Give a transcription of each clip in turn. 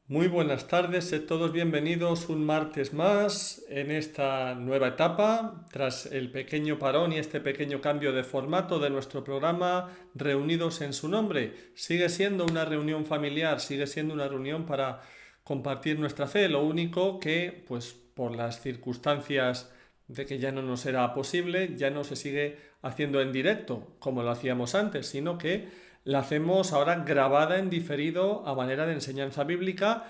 Muy buenas tardes, sed todos bienvenidos un martes más en esta nueva etapa, tras el pequeño parón y este pequeño cambio de formato de nuestro programa Reunidos en su nombre. Sigue siendo una reunión familiar, sigue siendo una reunión para compartir nuestra fe, lo único que, pues por las circunstancias de que ya no nos era posible, ya no se sigue haciendo en directo como lo hacíamos antes, sino que la hacemos ahora grabada en diferido a manera de enseñanza bíblica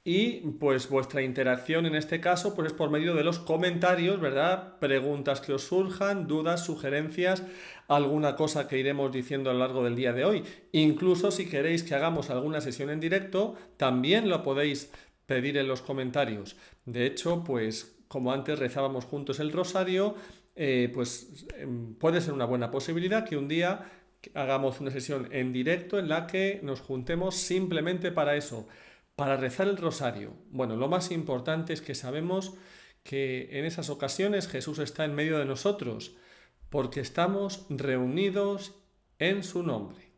y pues vuestra interacción en este caso pues es por medio de los comentarios, ¿verdad? Preguntas que os surjan, dudas, sugerencias, alguna cosa que iremos diciendo a lo largo del día de hoy. Incluso si queréis que hagamos alguna sesión en directo, también lo podéis pedir en los comentarios. De hecho, pues como antes rezábamos juntos el rosario, puede ser una buena posibilidad que un día hagamos una sesión en directo en la que nos juntemos simplemente para eso, para rezar el rosario. Bueno, lo más importante es que sabemos que en esas ocasiones Jesús está en medio de nosotros, porque estamos reunidos en su nombre.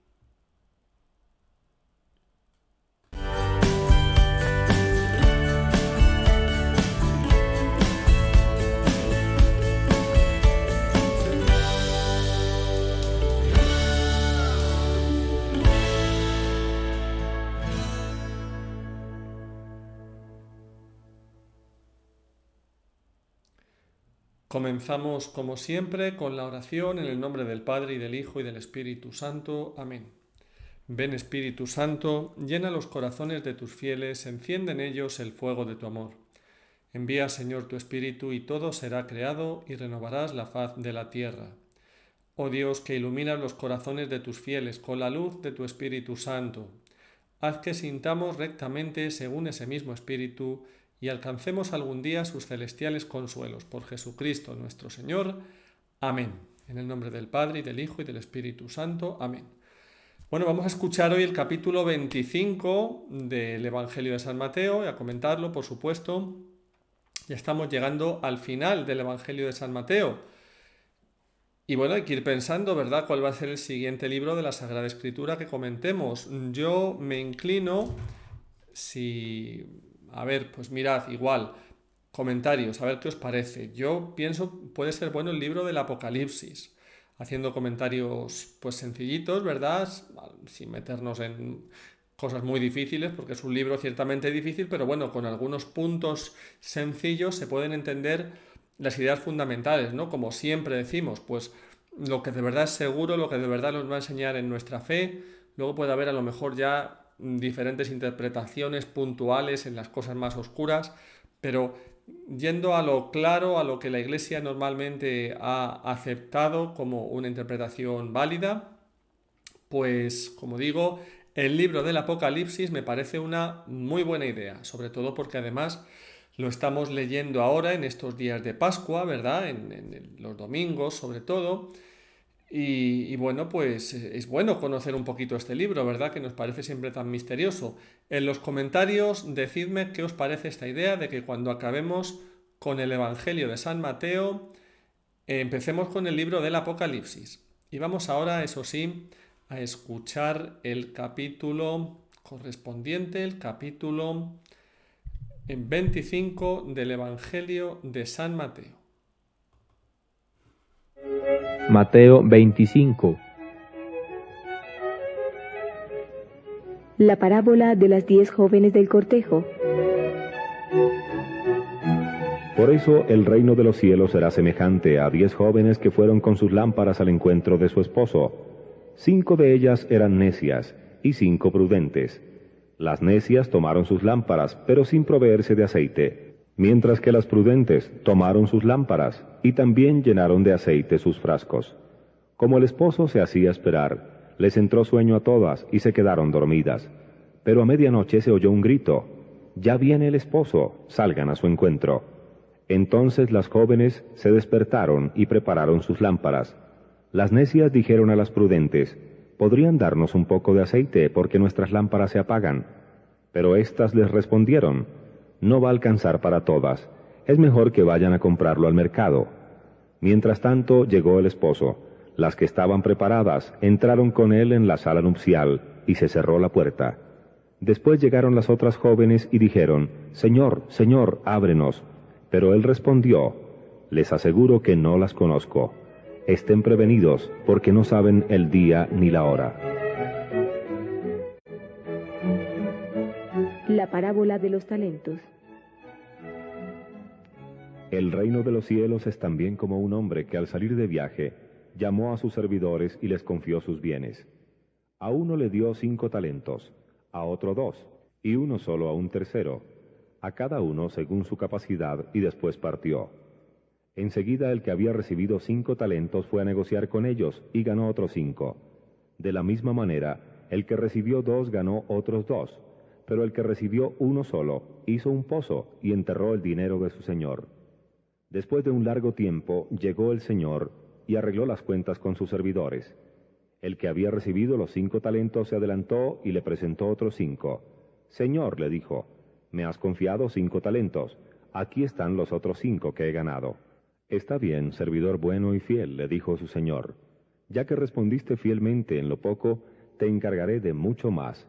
Comenzamos como siempre con la oración en el nombre del Padre y del Hijo y del Espíritu Santo. Amén. Ven Espíritu Santo, llena los corazones de tus fieles, enciende en ellos el fuego de tu amor. Envía, Señor, tu Espíritu y todo será creado y renovarás la faz de la tierra. Oh Dios, que iluminas los corazones de tus fieles con la luz de tu Espíritu Santo, haz que sintamos rectamente según ese mismo Espíritu y alcancemos algún día sus celestiales consuelos. Por Jesucristo nuestro Señor. Amén. En el nombre del Padre, y del Hijo, y del Espíritu Santo. Amén. Bueno, vamos a escuchar hoy el capítulo 25 del Evangelio de San Mateo y a comentarlo, por supuesto. Ya estamos llegando al final del Evangelio de San Mateo. Y bueno, hay que ir pensando, ¿verdad?, cuál va a ser el siguiente libro de la Sagrada Escritura que comentemos. Yo me inclino, a ver, pues mirad, igual, comentarios, a ver qué os parece. Yo pienso, puede ser bueno el libro del Apocalipsis, haciendo comentarios pues sencillitos, ¿verdad?, sin meternos en cosas muy difíciles, porque es un libro ciertamente difícil, pero bueno, con algunos puntos sencillos se pueden entender las ideas fundamentales, ¿no? Como siempre decimos, pues lo que de verdad es seguro, lo que de verdad nos va a enseñar en nuestra fe. Luego puede haber a lo mejor ya diferentes interpretaciones puntuales en las cosas más oscuras, pero yendo a lo claro, a lo que la Iglesia normalmente ha aceptado como una interpretación válida, pues como digo, el libro del Apocalipsis me parece una muy buena idea, sobre todo porque además lo estamos leyendo ahora en estos días de Pascua, ¿verdad? En los domingos sobre todo. Y bueno, pues es bueno conocer un poquito este libro, ¿verdad? Que nos parece siempre tan misterioso. En los comentarios decidme qué os parece esta idea de que cuando acabemos con el Evangelio de San Mateo, empecemos con el libro del Apocalipsis. Y vamos ahora, eso sí, a escuchar el capítulo correspondiente, el capítulo 25 del Evangelio de San Mateo. Mateo 25. La parábola de las 10 jóvenes del cortejo. Por eso el reino de los cielos será semejante a 10 jóvenes que fueron con sus lámparas al encuentro de su esposo. 5 de ellas eran necias y 5 prudentes. Las necias tomaron sus lámparas, pero sin proveerse de aceite, mientras que las prudentes tomaron sus lámparas y también llenaron de aceite sus frascos. Como el esposo se hacía esperar, les entró sueño a todas y se quedaron dormidas. Pero a medianoche se oyó un grito: «Ya viene el esposo, salgan a su encuentro». Entonces las jóvenes se despertaron y prepararon sus lámparas. Las necias dijeron a las prudentes: «¿Podrían darnos un poco de aceite, porque nuestras lámparas se apagan?». Pero éstas les respondieron: «No va a alcanzar para todas, es mejor que vayan a comprarlo al mercado». Mientras tanto llegó el esposo. Las que estaban preparadas entraron con él en la sala nupcial y se cerró la puerta. Después llegaron las otras jóvenes y dijeron, Señor, Señor, ábrenos. Pero él respondió, les aseguro que no las conozco. Estén prevenidos, porque no saben el día ni la hora. La parábola de los talentos. El reino de los cielos es también como un hombre que al salir de viaje, llamó a sus servidores y les confió sus bienes. A uno le dio 5 talentos, a otro 2, y uno solo a un tercero, a cada uno según su capacidad, y después partió. Enseguida el que había recibido 5 talentos fue a negociar con ellos, y ganó otros 5. De la misma manera, el que recibió 2 ganó otros 2, pero el que recibió uno solo hizo un pozo y enterró el dinero de su señor. Después de un largo tiempo llegó el señor y arregló las cuentas con sus servidores. El que había recibido los 5 talentos se adelantó y le presentó otros 5. Señor, le dijo, me has confiado 5 talentos, aquí están los otros 5 que he ganado. Está bien, servidor bueno y fiel, le dijo su señor. Ya que respondiste fielmente en lo poco, te encargaré de mucho más.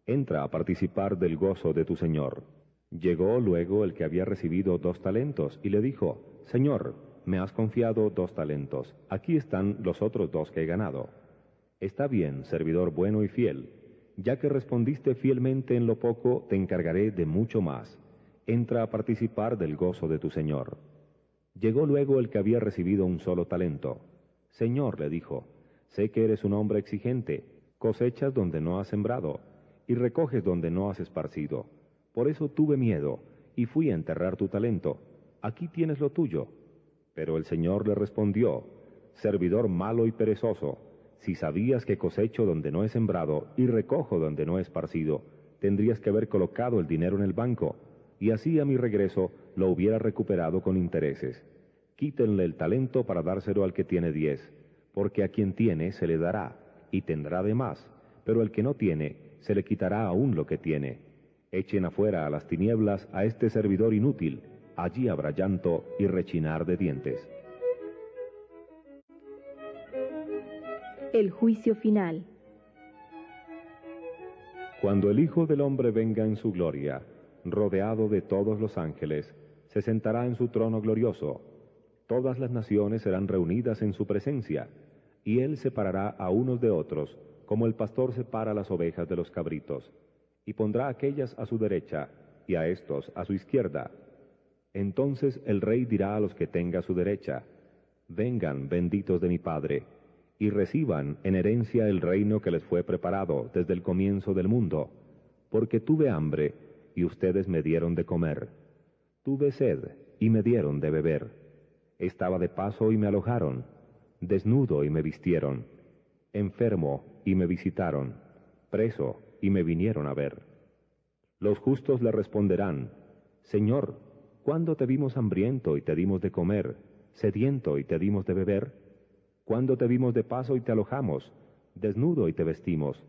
Entra a participar del gozo de tu señor. Llegó luego el que había recibido 2 talentos y le dijo, Señor, me has confiado 2 talentos, aquí están los otros 2 que he ganado. Está bien, servidor bueno y fiel, ya que respondiste fielmente en lo poco, te encargaré de mucho más. Entra a participar del gozo de tu señor. Llegó luego el que había recibido un solo talento. Señor, le dijo, sé que eres un hombre exigente, cosechas donde no has sembrado, y recoges donde no has esparcido. Por eso tuve miedo, y fui a enterrar tu talento. Aquí tienes lo tuyo. Pero el Señor le respondió, servidor malo y perezoso, si sabías que cosecho donde no he sembrado, y recojo donde no he esparcido, tendrías que haber colocado el dinero en el banco, y así a mi regreso lo hubiera recuperado con intereses. Quítenle el talento para dárselo al que tiene 10, porque a quien tiene se le dará, y tendrá de más, pero el que no tiene, se le quitará aún lo que tiene. Echen afuera a las tinieblas a este servidor inútil, allí habrá llanto y rechinar de dientes. El juicio final. Cuando el Hijo del Hombre venga en su gloria, rodeado de todos los ángeles, se sentará en su trono glorioso. Todas las naciones serán reunidas en su presencia, y él separará a unos de otros, como el pastor separa las ovejas de los cabritos, y pondrá a aquellas a su derecha, y a estos a su izquierda. Entonces el rey dirá a los que tenga a su derecha, vengan, benditos de mi Padre, y reciban en herencia el reino que les fue preparado desde el comienzo del mundo, porque tuve hambre, y ustedes me dieron de comer. Tuve sed, y me dieron de beber. Estaba de paso y me alojaron, desnudo y me vistieron, enfermo y me visitaron, preso y me vinieron a ver. Los justos le responderán, Señor, ¿cuándo te vimos hambriento y te dimos de comer, sediento y te dimos de beber? ¿Cuándo te vimos de paso y te alojamos, desnudo y te vestimos?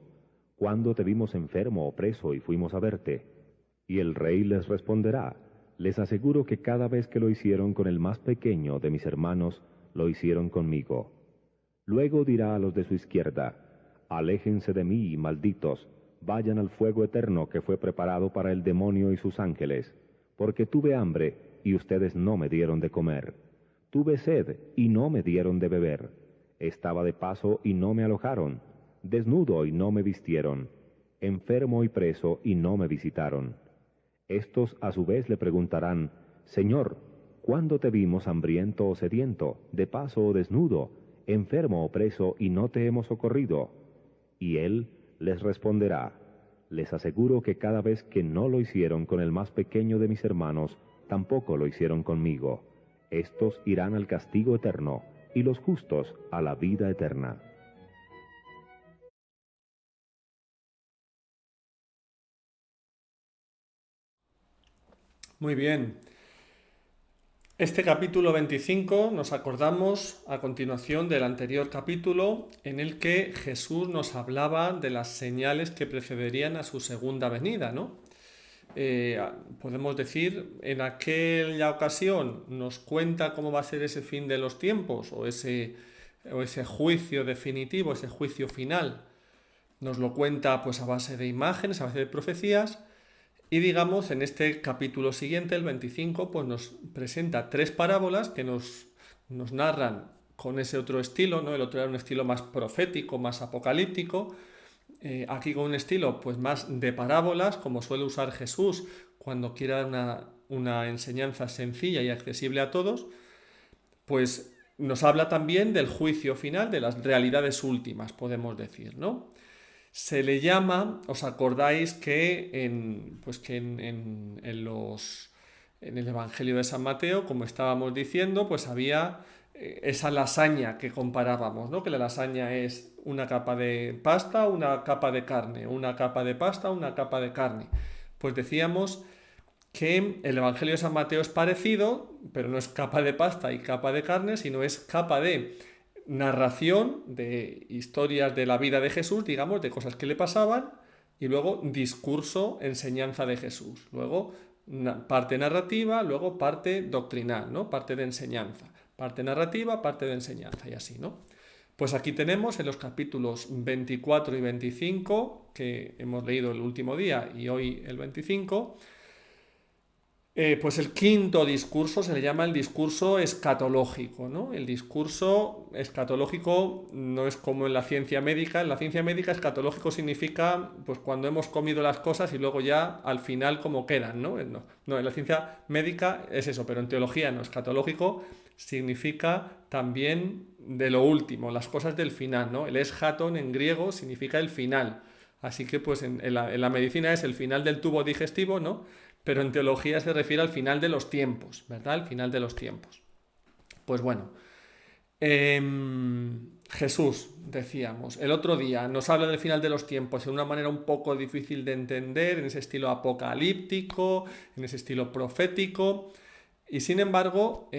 ¿Cuándo te vimos enfermo o preso y fuimos a verte? Y el rey les responderá, les aseguro que cada vez que lo hicieron con el más pequeño de mis hermanos, lo hicieron conmigo. Luego dirá a los de su izquierda, aléjense de mí, malditos, vayan al fuego eterno que fue preparado para el demonio y sus ángeles, porque tuve hambre y ustedes no me dieron de comer. Tuve sed y no me dieron de beber. Estaba de paso y no me alojaron, desnudo y no me vistieron, enfermo y preso y no me visitaron. Estos a su vez le preguntarán, Señor, ¿cuándo te vimos hambriento o sediento, de paso o desnudo, enfermo o preso y no te hemos socorrido? Y él les responderá, les aseguro que cada vez que no lo hicieron con el más pequeño de mis hermanos, tampoco lo hicieron conmigo. Estos irán al castigo eterno, y los justos a la vida eterna. Muy bien. Este capítulo 25 nos acordamos a continuación del anterior capítulo en el que Jesús nos hablaba de las señales que precederían a su segunda venida, ¿no? Podemos decir, en aquella ocasión nos cuenta cómo va a ser ese fin de los tiempos o ese juicio definitivo, ese juicio final. nos lo cuenta pues a base de imágenes, a base de profecías, y digamos en este capítulo siguiente, el 25, pues nos presenta 3 parábolas que nos narran con ese otro estilo, ¿no? El otro era un estilo más profético, más apocalíptico, aquí con un estilo pues más de parábolas, como suele usar Jesús cuando quiere dar una enseñanza sencilla y accesible a todos, pues nos habla también del juicio final, de las realidades últimas, podemos decir, ¿no? Se le llama, ¿os acordáis que en el Evangelio de San Mateo, como estábamos diciendo, pues había esa lasaña que comparábamos, ¿no? Que la lasaña es una capa de pasta, una capa de carne, una capa de pasta, una capa de carne. Pues decíamos que el Evangelio de San Mateo es parecido, pero no es capa de pasta y capa de carne, sino es capa de narración de historias de la vida de Jesús, digamos, de cosas que le pasaban, y luego discurso, enseñanza de Jesús. Luego parte narrativa, luego parte doctrinal, ¿no? Parte de enseñanza. Parte narrativa, parte de enseñanza y así, ¿no? Pues aquí tenemos en los capítulos 24 y 25, que hemos leído el último día y hoy el 25, pues el quinto discurso se le llama el discurso escatológico, ¿no? El discurso escatológico no es como en la ciencia médica. En la ciencia médica escatológico significa pues cuando hemos comido las cosas y luego ya al final cómo quedan, ¿no? No, en la ciencia médica es eso, pero en teología no. Escatológico significa también de lo último, las cosas del final, ¿no? El eschaton en griego significa el final. Así que pues en la medicina es el final del tubo digestivo, ¿no? Pero en teología se refiere al final de los tiempos, ¿verdad? El final de los tiempos. Pues bueno, Jesús, decíamos, el otro día nos habla del final de los tiempos de una manera un poco difícil de entender, en ese estilo apocalíptico, en ese estilo profético, y sin embargo,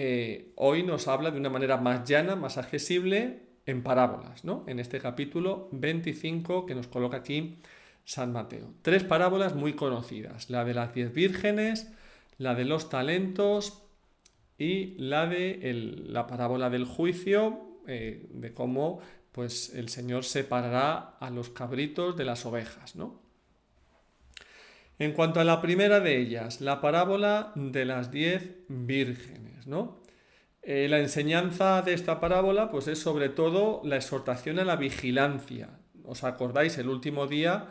hoy nos habla de una manera más llana, más accesible, en parábolas, ¿no? En este capítulo 25 que nos coloca aquí San Mateo. 3 parábolas muy conocidas, la de las 10 vírgenes, la de los talentos y la de la parábola del juicio, de cómo pues, el Señor separará a los cabritos de las ovejas, ¿no? En cuanto a la primera de ellas, la parábola de las 10 vírgenes, ¿no? La enseñanza de esta parábola pues, es sobre todo la exhortación a la vigilancia. ¿Os acordáis? El último día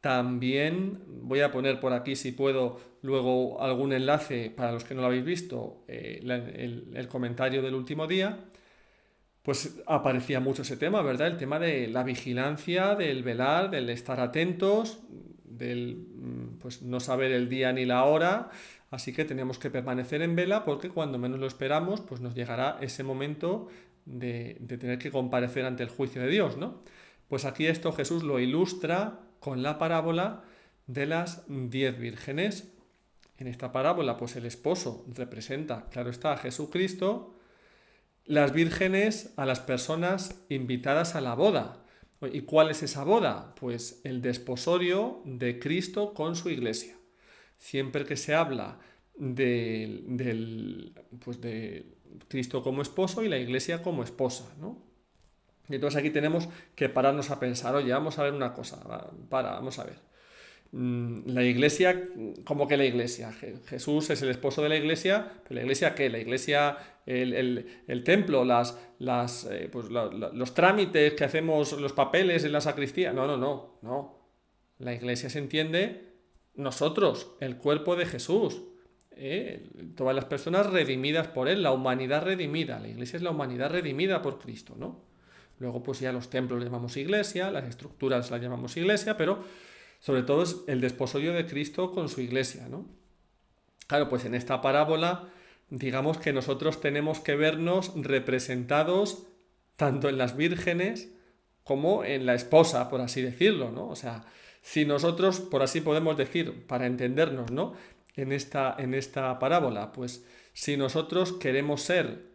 también voy a poner por aquí, si puedo, luego algún enlace para los que no lo habéis visto, el comentario del último día, pues aparecía mucho ese tema, ¿verdad? El tema de la vigilancia, del velar, del estar atentos, del pues no saber el día ni la hora, así que tenemos que permanecer en vela porque cuando menos lo esperamos, pues nos llegará ese momento de tener que comparecer ante el juicio de Dios, ¿no? Pues aquí esto Jesús lo ilustra con la parábola de las 10 vírgenes. En esta parábola, pues el esposo representa, claro está, a Jesucristo, las vírgenes a las personas invitadas a la boda. ¿Y cuál es esa boda? Pues el desposorio de Cristo con su iglesia. Siempre que se habla de Cristo como esposo y la iglesia como esposa, ¿no? Entonces aquí tenemos que pararnos a pensar, oye, vamos a ver una cosa, vamos a ver. La iglesia, ¿cómo que la iglesia? Jesús es el esposo de la iglesia, pero ¿la iglesia qué? La iglesia, el templo, los trámites que hacemos, los papeles en la sacristía. No. La iglesia se entiende nosotros, el cuerpo de Jesús. Todas las personas redimidas por Él, la humanidad redimida. La iglesia es la humanidad redimida por Cristo, ¿no? Luego pues ya los templos les llamamos iglesia, las estructuras las llamamos iglesia, pero sobre todo es el desposorio de Cristo con su iglesia, ¿no? Claro, pues en esta parábola, digamos que nosotros tenemos que vernos representados tanto en las vírgenes como en la esposa, por así decirlo, ¿no? O sea, si nosotros, por así podemos decir, para entendernos, ¿no? En esta parábola, pues si nosotros queremos ser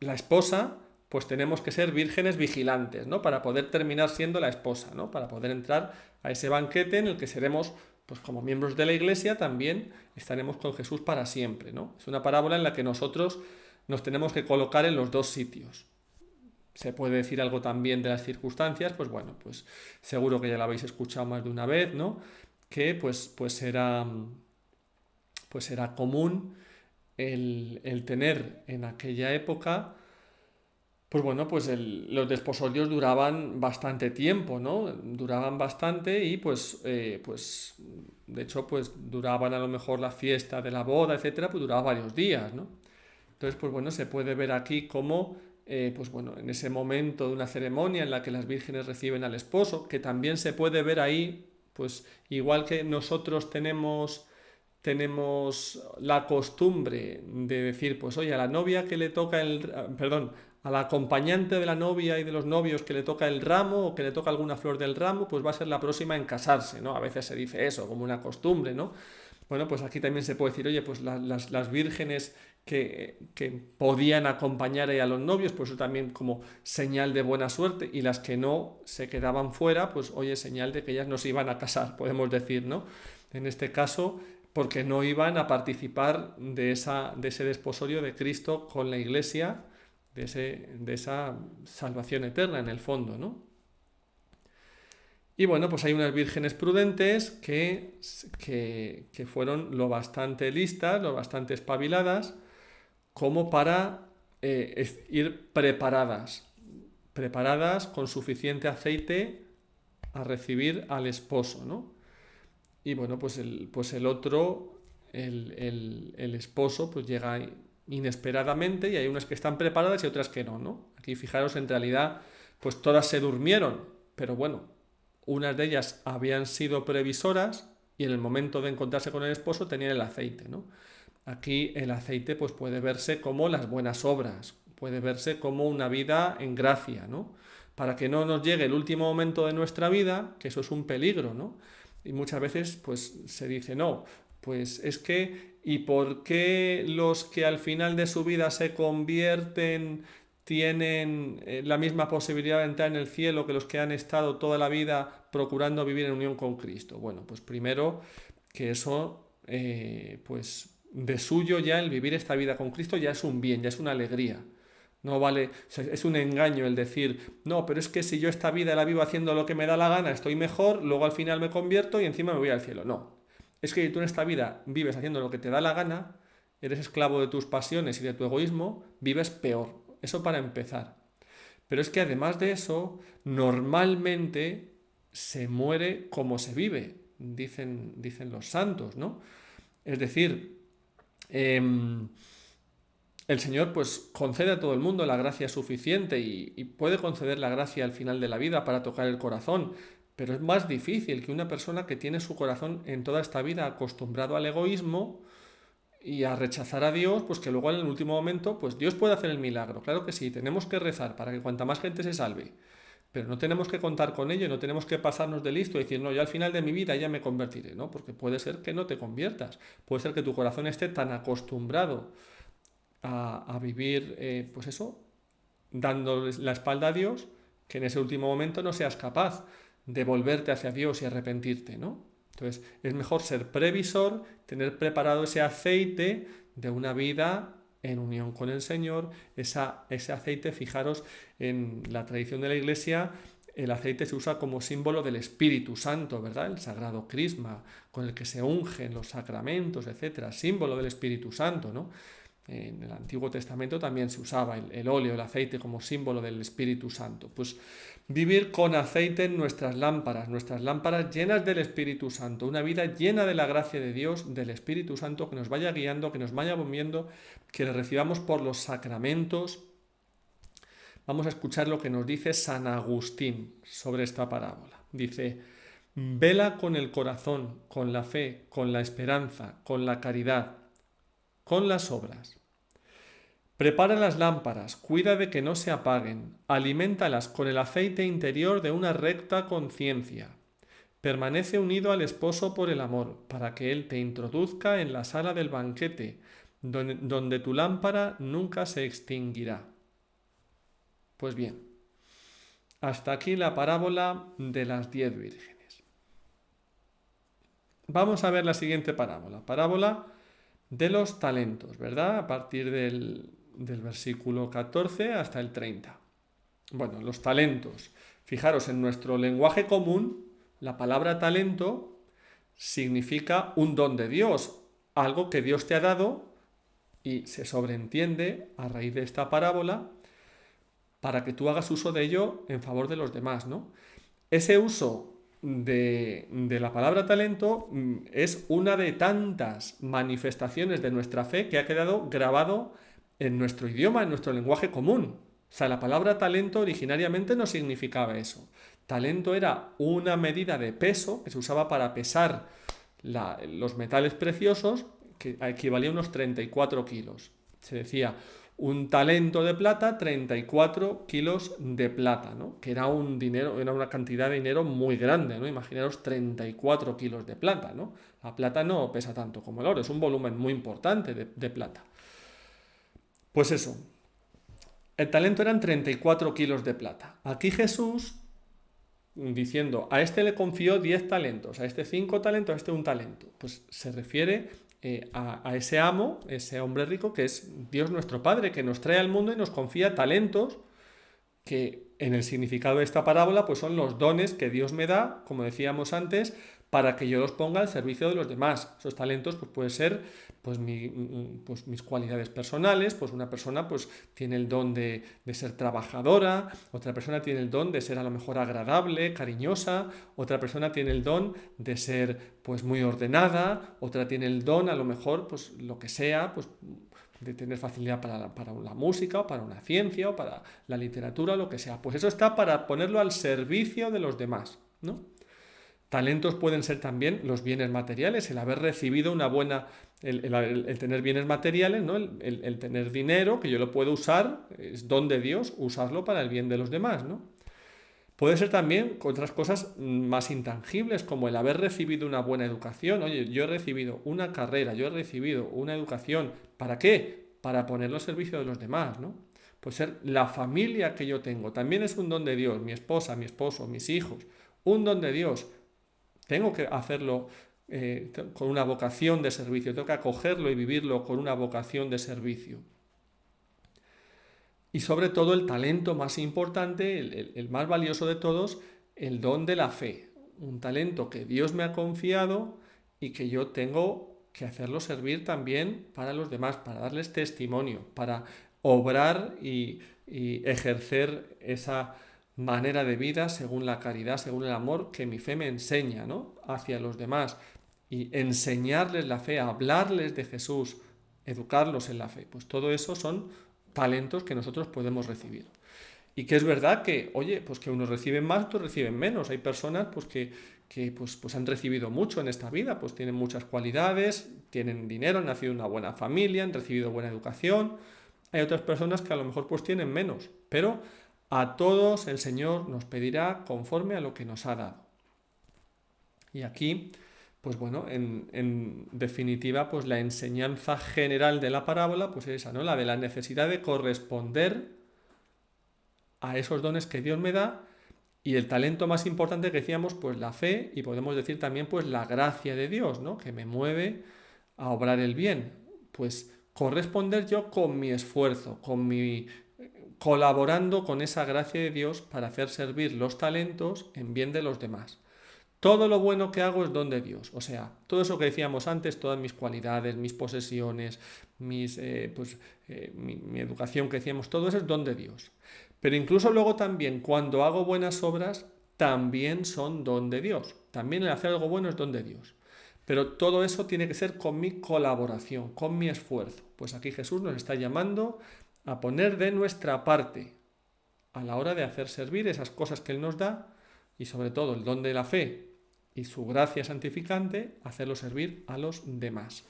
la esposa, pues tenemos que ser vírgenes vigilantes, ¿no? Para poder terminar siendo la esposa, ¿no? Para poder entrar a ese banquete en el que seremos, pues como miembros de la iglesia, también estaremos con Jesús para siempre, ¿no? Es una parábola en la que nosotros nos tenemos que colocar en los dos sitios. se puede decir algo también de las circunstancias, pues bueno, pues seguro que ya lo habéis escuchado más de una vez, ¿no? Que pues era común el tener en aquella época, pues bueno, pues los desposorios duraban bastante tiempo, ¿no? Duraban bastante y pues de hecho, pues duraban a lo mejor la fiesta de la boda, etcétera, pues duraba varios días, ¿no? Entonces, pues bueno, se puede ver aquí cómo, pues bueno, en ese momento de una ceremonia en la que las vírgenes reciben al esposo, que también se puede ver ahí, pues igual que nosotros tenemos la costumbre de decir, pues oye, a la novia que le toca perdón, a la acompañante de la novia y de los novios que le toca el ramo o que le toca alguna flor del ramo, pues va a ser la próxima en casarse, ¿no? A veces se dice eso como una costumbre, ¿no? Bueno, pues aquí también se puede decir, oye, pues las vírgenes que podían acompañar a los novios, pues eso también como señal de buena suerte, y las que no se quedaban fuera, pues oye, señal de que ellas no se iban a casar, podemos decir, ¿no? En este caso, porque no iban a participar de ese desposorio de Cristo con la Iglesia, de esa salvación eterna en el fondo, ¿no? Y bueno, pues hay unas vírgenes prudentes que fueron lo bastante listas, lo bastante espabiladas, como para ir preparadas con suficiente aceite a recibir al esposo, ¿no? Y bueno, pues el otro, el esposo, pues llega inesperadamente, y hay unas que están preparadas y otras que no, ¿no? Aquí fijaros, en realidad, pues todas se durmieron, pero bueno, unas de ellas habían sido previsoras y en el momento de encontrarse con el esposo tenían el aceite, ¿no? Aquí el aceite pues puede verse como las buenas obras, puede verse como una vida en gracia, ¿no? Para que no nos llegue el último momento de nuestra vida, que eso es un peligro, ¿no? Y muchas veces pues se dice, no, pues es que, ¿y por qué los que al final de su vida se convierten tienen la misma posibilidad de entrar en el cielo que los que han estado toda la vida procurando vivir en unión con Cristo? Bueno, pues primero que eso, pues de suyo ya el vivir esta vida con Cristo ya es un bien, ya es una alegría. No vale, es un engaño el decir, no, pero es que si yo esta vida la vivo haciendo lo que me da la gana, estoy mejor, luego al final me convierto y encima me voy al cielo. No, es que tú en esta vida vives haciendo lo que te da la gana, eres esclavo de tus pasiones y de tu egoísmo, vives peor. Eso para empezar. Pero es que además de eso, normalmente se muere como se vive, dicen los santos, ¿no? Es decir, el Señor pues concede a todo el mundo la gracia suficiente y puede conceder la gracia al final de la vida para tocar el corazón, pero es más difícil que una persona que tiene su corazón en toda esta vida acostumbrado al egoísmo y a rechazar a Dios, pues que luego en el último momento, pues Dios puede hacer el milagro. Claro que sí, tenemos que rezar para que cuanta más gente se salve, pero no tenemos que contar con ello, no tenemos que pasarnos de listo y decir, no, yo al final de mi vida ya me convertiré, ¿no? Porque puede ser que no te conviertas, puede ser que tu corazón esté tan acostumbrado a vivir, pues eso, dando la espalda a Dios, que en ese último momento no seas capaz de volverte hacia Dios y arrepentirte, ¿no? Entonces, es mejor ser previsor, tener preparado ese aceite de una vida en unión con el Señor. Ese aceite, fijaros, en la tradición de la Iglesia, el aceite se usa como símbolo del Espíritu Santo, ¿verdad? El sagrado crisma, con el que se ungen los sacramentos, etcétera, símbolo del Espíritu Santo, ¿no? En el Antiguo Testamento también se usaba el óleo, el aceite como símbolo del Espíritu Santo. Pues vivir con aceite en nuestras lámparas llenas del Espíritu Santo, una vida llena de la gracia de Dios, del Espíritu Santo, que nos vaya guiando, que nos vaya moviendo, que le recibamos por los sacramentos. Vamos a escuchar lo que nos dice San Agustín sobre esta parábola. Dice, vela con el corazón, con la fe, con la esperanza, con la caridad, con las obras. Prepara las lámparas, cuida de que no se apaguen, aliméntalas con el aceite interior de una recta conciencia. Permanece unido al esposo por el amor, para que él te introduzca en la sala del banquete, donde tu lámpara nunca se extinguirá. Pues bien, hasta aquí la parábola de las 10 vírgenes. Vamos a ver la siguiente parábola de los talentos, ¿verdad? A partir del versículo 14 hasta el 30. Bueno, los talentos. Fijaros, en nuestro lenguaje común, la palabra talento significa un don de Dios, algo que Dios te ha dado y se sobreentiende a raíz de esta parábola para que tú hagas uso de ello en favor de los demás, ¿no? Ese uso de la palabra talento es una de tantas manifestaciones de nuestra fe que ha quedado grabado en nuestro idioma, en nuestro lenguaje común. O sea, la palabra talento originariamente no significaba eso. Talento era una medida de peso que se usaba para pesar los metales preciosos, que equivalía a unos 34 kilos. Se decía un talento de plata, 34 kilos de plata, ¿no? Que era un dinero, era una cantidad de dinero muy grande, ¿no? Imaginaros 34 kilos de plata, ¿no? La plata no pesa tanto como el oro, es un volumen muy importante de plata. Pues eso, el talento eran 34 kilos de plata. Aquí Jesús, diciendo, a este le confió 10 talentos, a este 5 talentos, a este 1 talento, pues se refiere a ese amo, ese hombre rico que es Dios nuestro Padre, que nos trae al mundo y nos confía talentos que en el significado de esta parábola pues son los dones que Dios me da, como decíamos antes, para que yo los ponga al servicio de los demás. Esos talentos pues puede ser pues mis cualidades personales, pues una persona pues tiene el don de ser trabajadora, otra persona tiene el don de ser a lo mejor agradable, cariñosa, otra persona tiene el don de ser pues muy ordenada, otra tiene el don a lo mejor pues lo que sea, pues de tener facilidad para la música o para una ciencia o para la literatura o lo que sea. Pues eso está para ponerlo al servicio de los demás, ¿no? Talentos pueden ser también los bienes materiales, el haber recibido una buena, el tener bienes materiales, ¿no? El tener dinero, que yo lo puedo usar, es don de Dios, usarlo para el bien de los demás, ¿no? Puede ser también otras cosas más intangibles, como el haber recibido una buena educación. Oye, yo he recibido una carrera, yo he recibido una educación. ¿Para qué? Para ponerlo al servicio de los demás, ¿no? Puede ser la familia que yo tengo. También es un don de Dios. Mi esposa, mi esposo, mis hijos. Un don de Dios. Tengo que hacerlo con una vocación de servicio. Tengo que acogerlo y vivirlo con una vocación de servicio. Y sobre todo el talento más importante, el más valioso de todos, el don de la fe. Un talento que Dios me ha confiado y que yo tengo que hacerlo servir también para los demás, para darles testimonio, para obrar y ejercer esa manera de vida según la caridad, según el amor que mi fe me enseña, ¿no? Hacia los demás. Y enseñarles la fe, hablarles de Jesús, educarlos en la fe. Pues todo eso son talentos que nosotros podemos recibir. Y que es verdad que, oye, pues que unos reciben más, otros reciben menos. Hay personas pues que han recibido mucho en esta vida, pues tienen muchas cualidades, tienen dinero, han nacido en una buena familia, han recibido buena educación. Hay otras personas que a lo mejor pues tienen menos, pero a todos el Señor nos pedirá conforme a lo que nos ha dado. Y aquí, pues bueno, en definitiva, pues la enseñanza general de la parábola, pues es esa, ¿no? La de la necesidad de corresponder a esos dones que Dios me da, y el talento más importante que decíamos, pues la fe, y podemos decir también, pues la gracia de Dios, ¿no? Que me mueve a obrar el bien. Pues corresponder yo con mi esfuerzo, colaborando con esa gracia de Dios para hacer servir los talentos en bien de los demás. Todo lo bueno que hago es don de Dios. O sea, todo eso que decíamos antes, todas mis cualidades, mis posesiones, mi educación que decíamos, todo eso es don de Dios. Pero incluso luego también, cuando hago buenas obras, también son don de Dios. También el hacer algo bueno es don de Dios. Pero todo eso tiene que ser con mi colaboración, con mi esfuerzo. Pues aquí Jesús nos está llamando a poner de nuestra parte a la hora de hacer servir esas cosas que Él nos da, y sobre todo el don de la fe y su gracia santificante, hacerlo servir a los demás.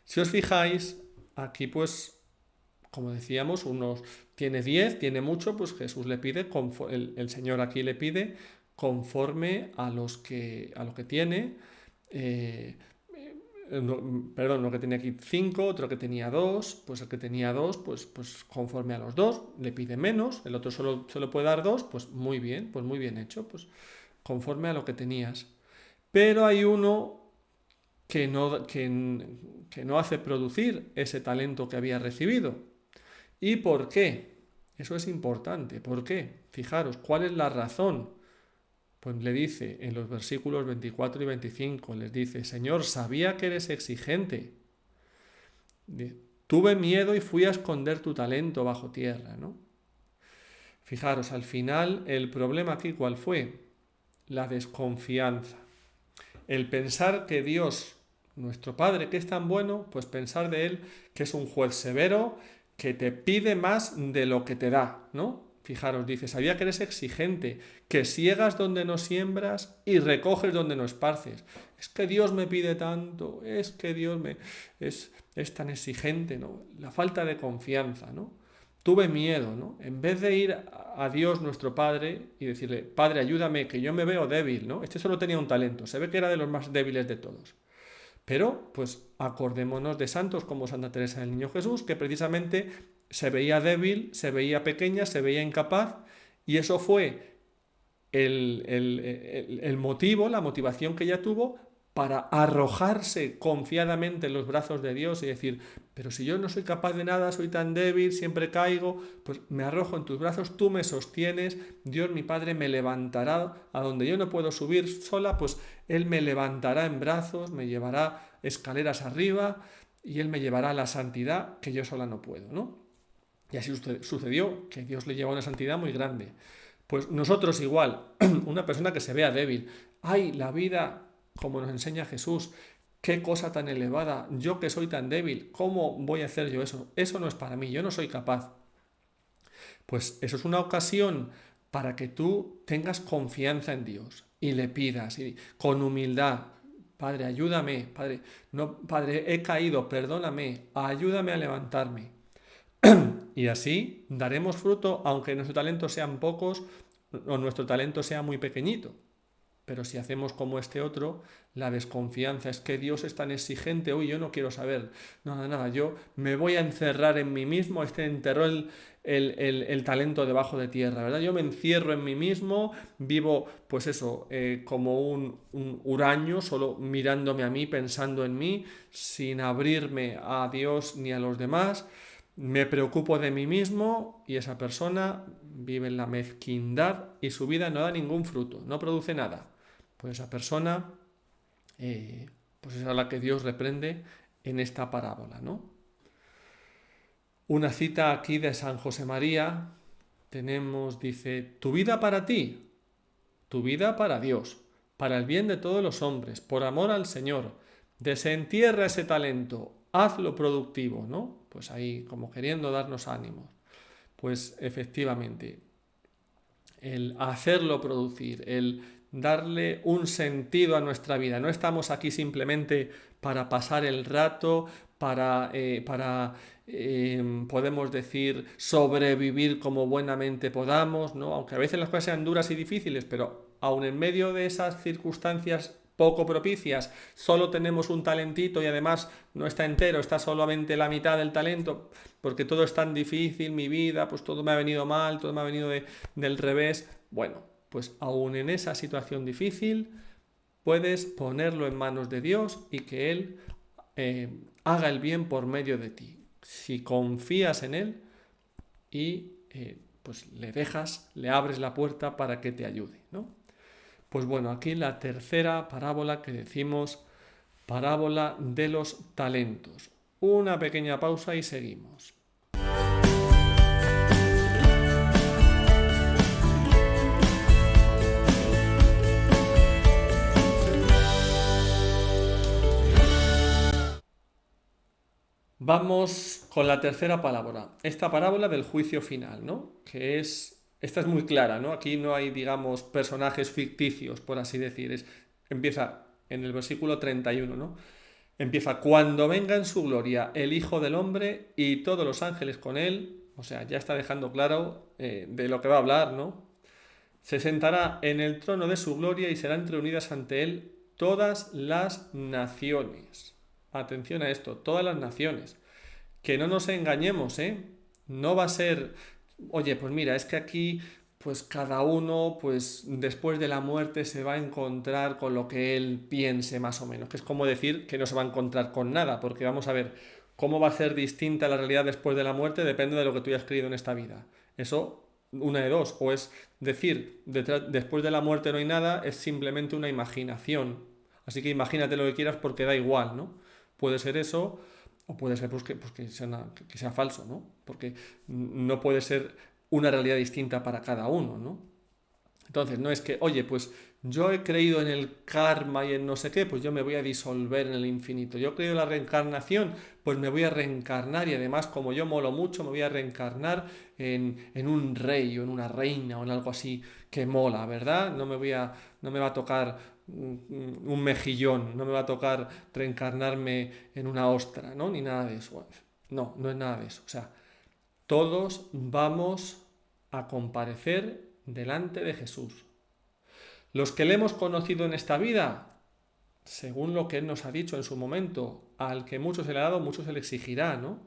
Si os fijáis, aquí pues, como decíamos, unos tiene 10, tiene mucho, pues Jesús le pide, el Señor aquí le pide conforme a lo que tiene. Lo que tenía aquí 5, otro que tenía 2, pues el que tenía 2, pues conforme a los 2, le pide menos, el otro solo puede dar 2, pues muy bien hecho, pues conforme a lo que tenías. Pero hay uno que no hace producir ese talento que había recibido. ¿Y por qué? Eso es importante. ¿Por qué? Fijaros, ¿cuál es la razón? Pues le dice en los versículos 24 y 25, les dice, Señor, sabía que eres exigente. Tuve miedo y fui a esconder tu talento bajo tierra, ¿no? Fijaros, al final el problema aquí ¿cuál fue? La desconfianza. El pensar que Dios, nuestro Padre, que es tan bueno, pues pensar de Él que es un juez severo, que te pide más de lo que te da, ¿no? Fijaros, dice, sabía que eres exigente, que siegas donde no siembras y recoges donde no esparces. Es que Dios me pide tanto, es que Dios es tan exigente, ¿no? La falta de confianza, ¿no? Tuve miedo, ¿no? En vez de ir a Dios, nuestro Padre, y decirle, Padre, ayúdame, que yo me veo débil, ¿no? Este solo tenía un talento, se ve que era de los más débiles de todos. Pero, pues, acordémonos de santos como Santa Teresa del Niño Jesús, que precisamente se veía débil, se veía pequeña, se veía incapaz, y eso fue el motivo, la motivación que ella tuvo para arrojarse confiadamente en los brazos de Dios y decir, pero si yo no soy capaz de nada, soy tan débil, siempre caigo, pues me arrojo en tus brazos, tú me sostienes, Dios mi Padre me levantará a donde yo no puedo subir sola, pues Él me levantará en brazos, me llevará escaleras arriba y Él me llevará a la santidad que yo sola no puedo, ¿no? Y así sucedió, que Dios le llevó a una santidad muy grande. Pues nosotros igual, una persona que se vea débil, ¡ay, la vida! Como nos enseña Jesús, qué cosa tan elevada, yo que soy tan débil, ¿cómo voy a hacer yo eso? Eso no es para mí, yo no soy capaz. Pues eso es una ocasión para que tú tengas confianza en Dios y le pidas y con humildad, Padre, ayúdame, Padre, no, Padre, he caído, perdóname, ayúdame a levantarme. Y así daremos fruto, aunque nuestros talentos sean pocos o nuestro talento sea muy pequeñito. Pero si hacemos como este otro, la desconfianza es que Dios es tan exigente, uy, yo no quiero saber nada, yo me voy a encerrar en mí mismo, enterró el talento debajo de tierra, ¿verdad? Yo me encierro en mí mismo, vivo, pues eso, como un huraño, solo mirándome a mí, pensando en mí, sin abrirme a Dios ni a los demás, me preocupo de mí mismo y esa persona vive en la mezquindad y su vida no da ningún fruto, no produce nada. Pues esa persona, pues es a la que Dios reprende en esta parábola, ¿no? Una cita aquí de San José María, tenemos, dice, tu vida para ti, tu vida para Dios, para el bien de todos los hombres, por amor al Señor, desentierra ese talento, hazlo productivo, ¿no? Pues ahí como queriendo darnos ánimos. Pues efectivamente, el hacerlo producir, el darle un sentido a nuestra vida. No estamos aquí simplemente para pasar el rato, para podemos decir, sobrevivir como buenamente podamos, ¿no? Aunque a veces las cosas sean duras y difíciles, pero aun en medio de esas circunstancias poco propicias, solo tenemos un talentito y además no está entero, está solamente la mitad del talento, porque todo es tan difícil, mi vida, pues todo me ha venido mal, todo me ha venido del revés. Bueno, pues aún en esa situación difícil puedes ponerlo en manos de Dios y que Él haga el bien por medio de ti. Si confías en Él y pues le abres la puerta para que te ayude, ¿no? Pues bueno, aquí la tercera parábola que decimos, parábola de los talentos. Una pequeña pausa y seguimos. Vamos con la tercera parábola. Esta parábola del juicio final, ¿no? Esta es muy clara, ¿no? Aquí no hay, digamos, personajes ficticios, por así decir. Empieza en el versículo 31, ¿no? Empieza, cuando venga en su gloria el Hijo del Hombre y todos los ángeles con él. O sea, ya está dejando claro de lo que va a hablar, ¿no? Se sentará en el trono de su gloria y serán reunidas ante él todas las naciones. Atención a esto, todas las naciones. Que no nos engañemos, ¿eh? No va a ser, oye, pues mira, es que aquí, pues cada uno, pues después de la muerte se va a encontrar con lo que él piense más o menos. Que es como decir que no se va a encontrar con nada, porque vamos a ver, cómo va a ser distinta la realidad después de la muerte depende de lo que tú hayas creído en esta vida. Eso, una de dos, o es decir, después de la muerte no hay nada, es simplemente una imaginación. Así que imagínate lo que quieras porque da igual, ¿no? Puede ser eso, o puede ser que sea falso, ¿no? Porque no puede ser una realidad distinta para cada uno, ¿no? Entonces, no es que, oye, pues yo he creído en el karma y en no sé qué, pues yo me voy a disolver en el infinito. Yo he creído en la reencarnación, pues me voy a reencarnar y además, como yo molo mucho, me voy a reencarnar en un rey o en una reina o en algo así que mola, ¿verdad? No me va a tocar un mejillón, no me va a tocar reencarnarme en una ostra, ¿no? Ni nada de eso. No, no es nada de eso. O sea, todos vamos a comparecer delante de Jesús. Los que le hemos conocido en esta vida, según lo que Él nos ha dicho en su momento, al que mucho se le ha dado, mucho se le exigirá, ¿no?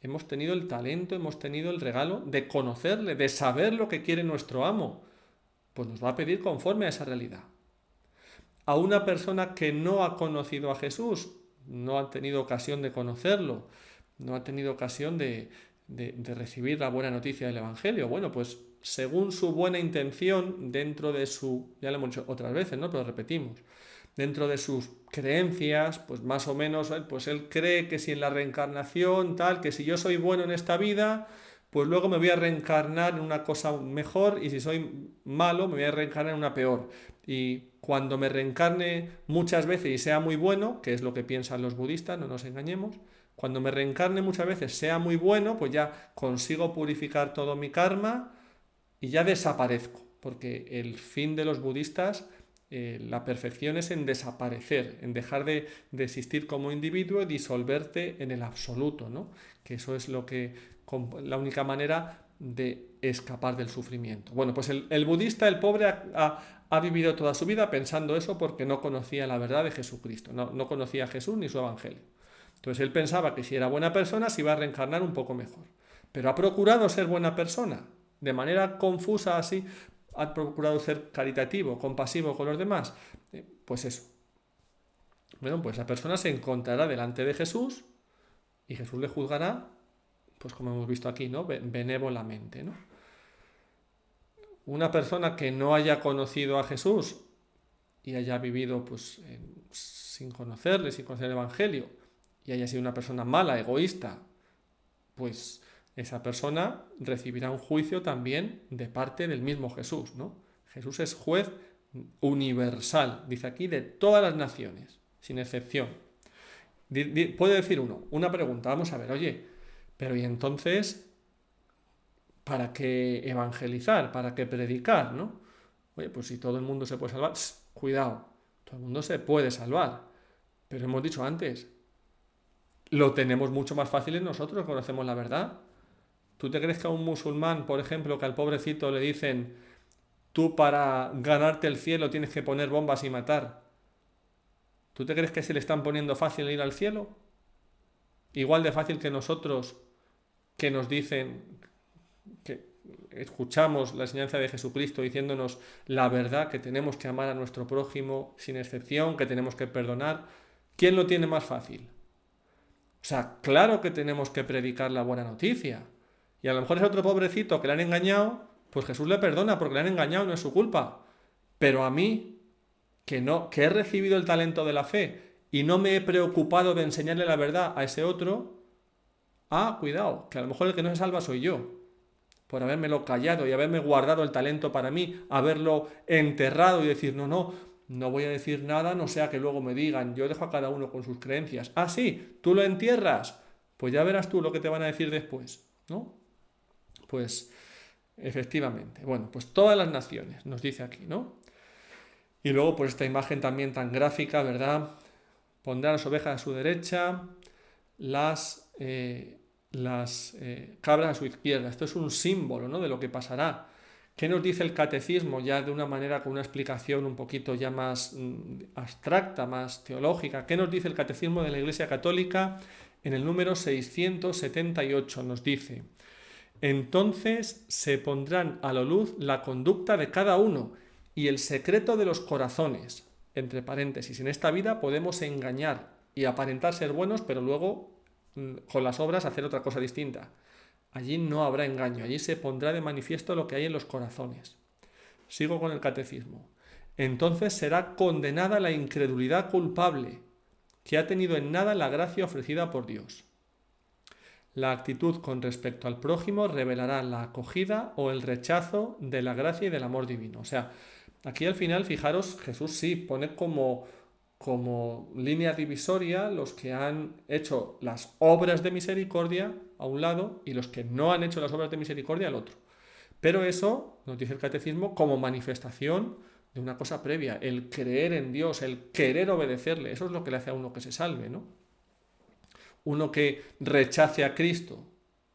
Hemos tenido el talento, hemos tenido el regalo de conocerle, de saber lo que quiere nuestro amo. Pues nos va a pedir conforme a esa realidad. A una persona que no ha conocido a Jesús, no ha tenido ocasión de conocerlo, no ha tenido ocasión de recibir la buena noticia del Evangelio, bueno, pues según su buena intención, dentro de su, ya lo hemos dicho otras veces, ¿no? Pero repetimos, dentro de sus creencias, pues más o menos, pues él cree que si en la reencarnación, tal, que si yo soy bueno en esta vida, pues luego me voy a reencarnar en una cosa mejor y si soy malo, me voy a reencarnar en una peor. Y cuando me reencarne muchas veces y sea muy bueno, que es lo que piensan los budistas, no nos engañemos, cuando me reencarne muchas veces sea muy bueno, pues ya consigo purificar todo mi karma y ya desaparezco, porque el fin de los budistas, la perfección es en desaparecer, en dejar de existir como individuo y disolverte en el absoluto, ¿no? Que eso es la única manera de escapar del sufrimiento. Bueno, pues el budista, el pobre, ha vivido toda su vida pensando eso porque no conocía la verdad de Jesucristo, no conocía a Jesús ni su evangelio. Entonces él pensaba que si era buena persona se iba a reencarnar un poco mejor. Pero ha procurado ser buena persona. De manera confusa así, ha procurado ser caritativo, compasivo con los demás. Pues eso. Bueno, pues la persona se encontrará delante de Jesús y Jesús le juzgará, pues como hemos visto aquí, ¿no? Benévolamente, ¿no? Una persona que no haya conocido a Jesús y haya vivido pues sin conocerle, sin conocer el Evangelio, y haya sido una persona mala, egoísta, pues esa persona recibirá un juicio también de parte del mismo Jesús, ¿no? Jesús es juez universal, dice aquí, de todas las naciones, sin excepción. Puede decir una pregunta, vamos a ver, oye, pero ¿y entonces para qué evangelizar, para qué predicar, ¿no? Oye, pues si todo el mundo se puede salvar, cuidado, todo el mundo se puede salvar, pero hemos dicho antes, lo tenemos mucho más fácil en nosotros, conocemos la verdad. ¿Tú te crees que a un musulmán, por ejemplo, que al pobrecito le dicen tú para ganarte el cielo tienes que poner bombas y matar? ¿Tú te crees que se le están poniendo fácil ir al cielo? Igual de fácil que nosotros, que nos dicen, que escuchamos la enseñanza de Jesucristo diciéndonos la verdad, que tenemos que amar a nuestro prójimo sin excepción, que tenemos que perdonar. ¿Quién lo tiene más fácil? O sea, claro que tenemos que predicar la buena noticia. Y a lo mejor es otro pobrecito que le han engañado, pues Jesús le perdona porque le han engañado, no es su culpa. Pero a mí, que he recibido el talento de la fe y no me he preocupado de enseñarle la verdad a ese otro, cuidado, que a lo mejor el que no se salva soy yo, por habérmelo callado y haberme guardado el talento para mí, haberlo enterrado y decir, no voy a decir nada, no sea que luego me digan, yo dejo a cada uno con sus creencias. Sí, tú lo entierras, pues ya verás tú lo que te van a decir después, ¿no? Pues efectivamente, bueno, pues todas las naciones, nos dice aquí, ¿no? Y luego pues esta imagen también tan gráfica, ¿verdad? Pondrá las ovejas a su derecha, las cabras a su izquierda. Esto es un símbolo, ¿no?, de lo que pasará. ¿Qué nos dice el catecismo? Ya de una manera, con una explicación un poquito ya más abstracta, más teológica. ¿Qué nos dice el catecismo de la Iglesia Católica? En el número 678 nos dice: entonces se pondrán a la luz la conducta de cada uno y el secreto de los corazones. Entre paréntesis, en esta vida podemos engañar y aparentar ser buenos, pero luego con las obras hacer otra cosa distinta. Allí no habrá engaño, allí se pondrá de manifiesto lo que hay en los corazones. Sigo con el catecismo. Entonces será condenada la incredulidad culpable, que ha tenido en nada la gracia ofrecida por Dios. La actitud con respecto al prójimo revelará la acogida o el rechazo de la gracia y del amor divino. O sea, aquí al final, fijaros, Jesús sí pone como línea divisoria los que han hecho las obras de misericordia a un lado y los que no han hecho las obras de misericordia al otro. Pero eso, nos dice el catecismo, como manifestación de una cosa previa, el creer en Dios, el querer obedecerle. Eso es lo que le hace a uno que se salve, ¿no? Uno que rechace a Cristo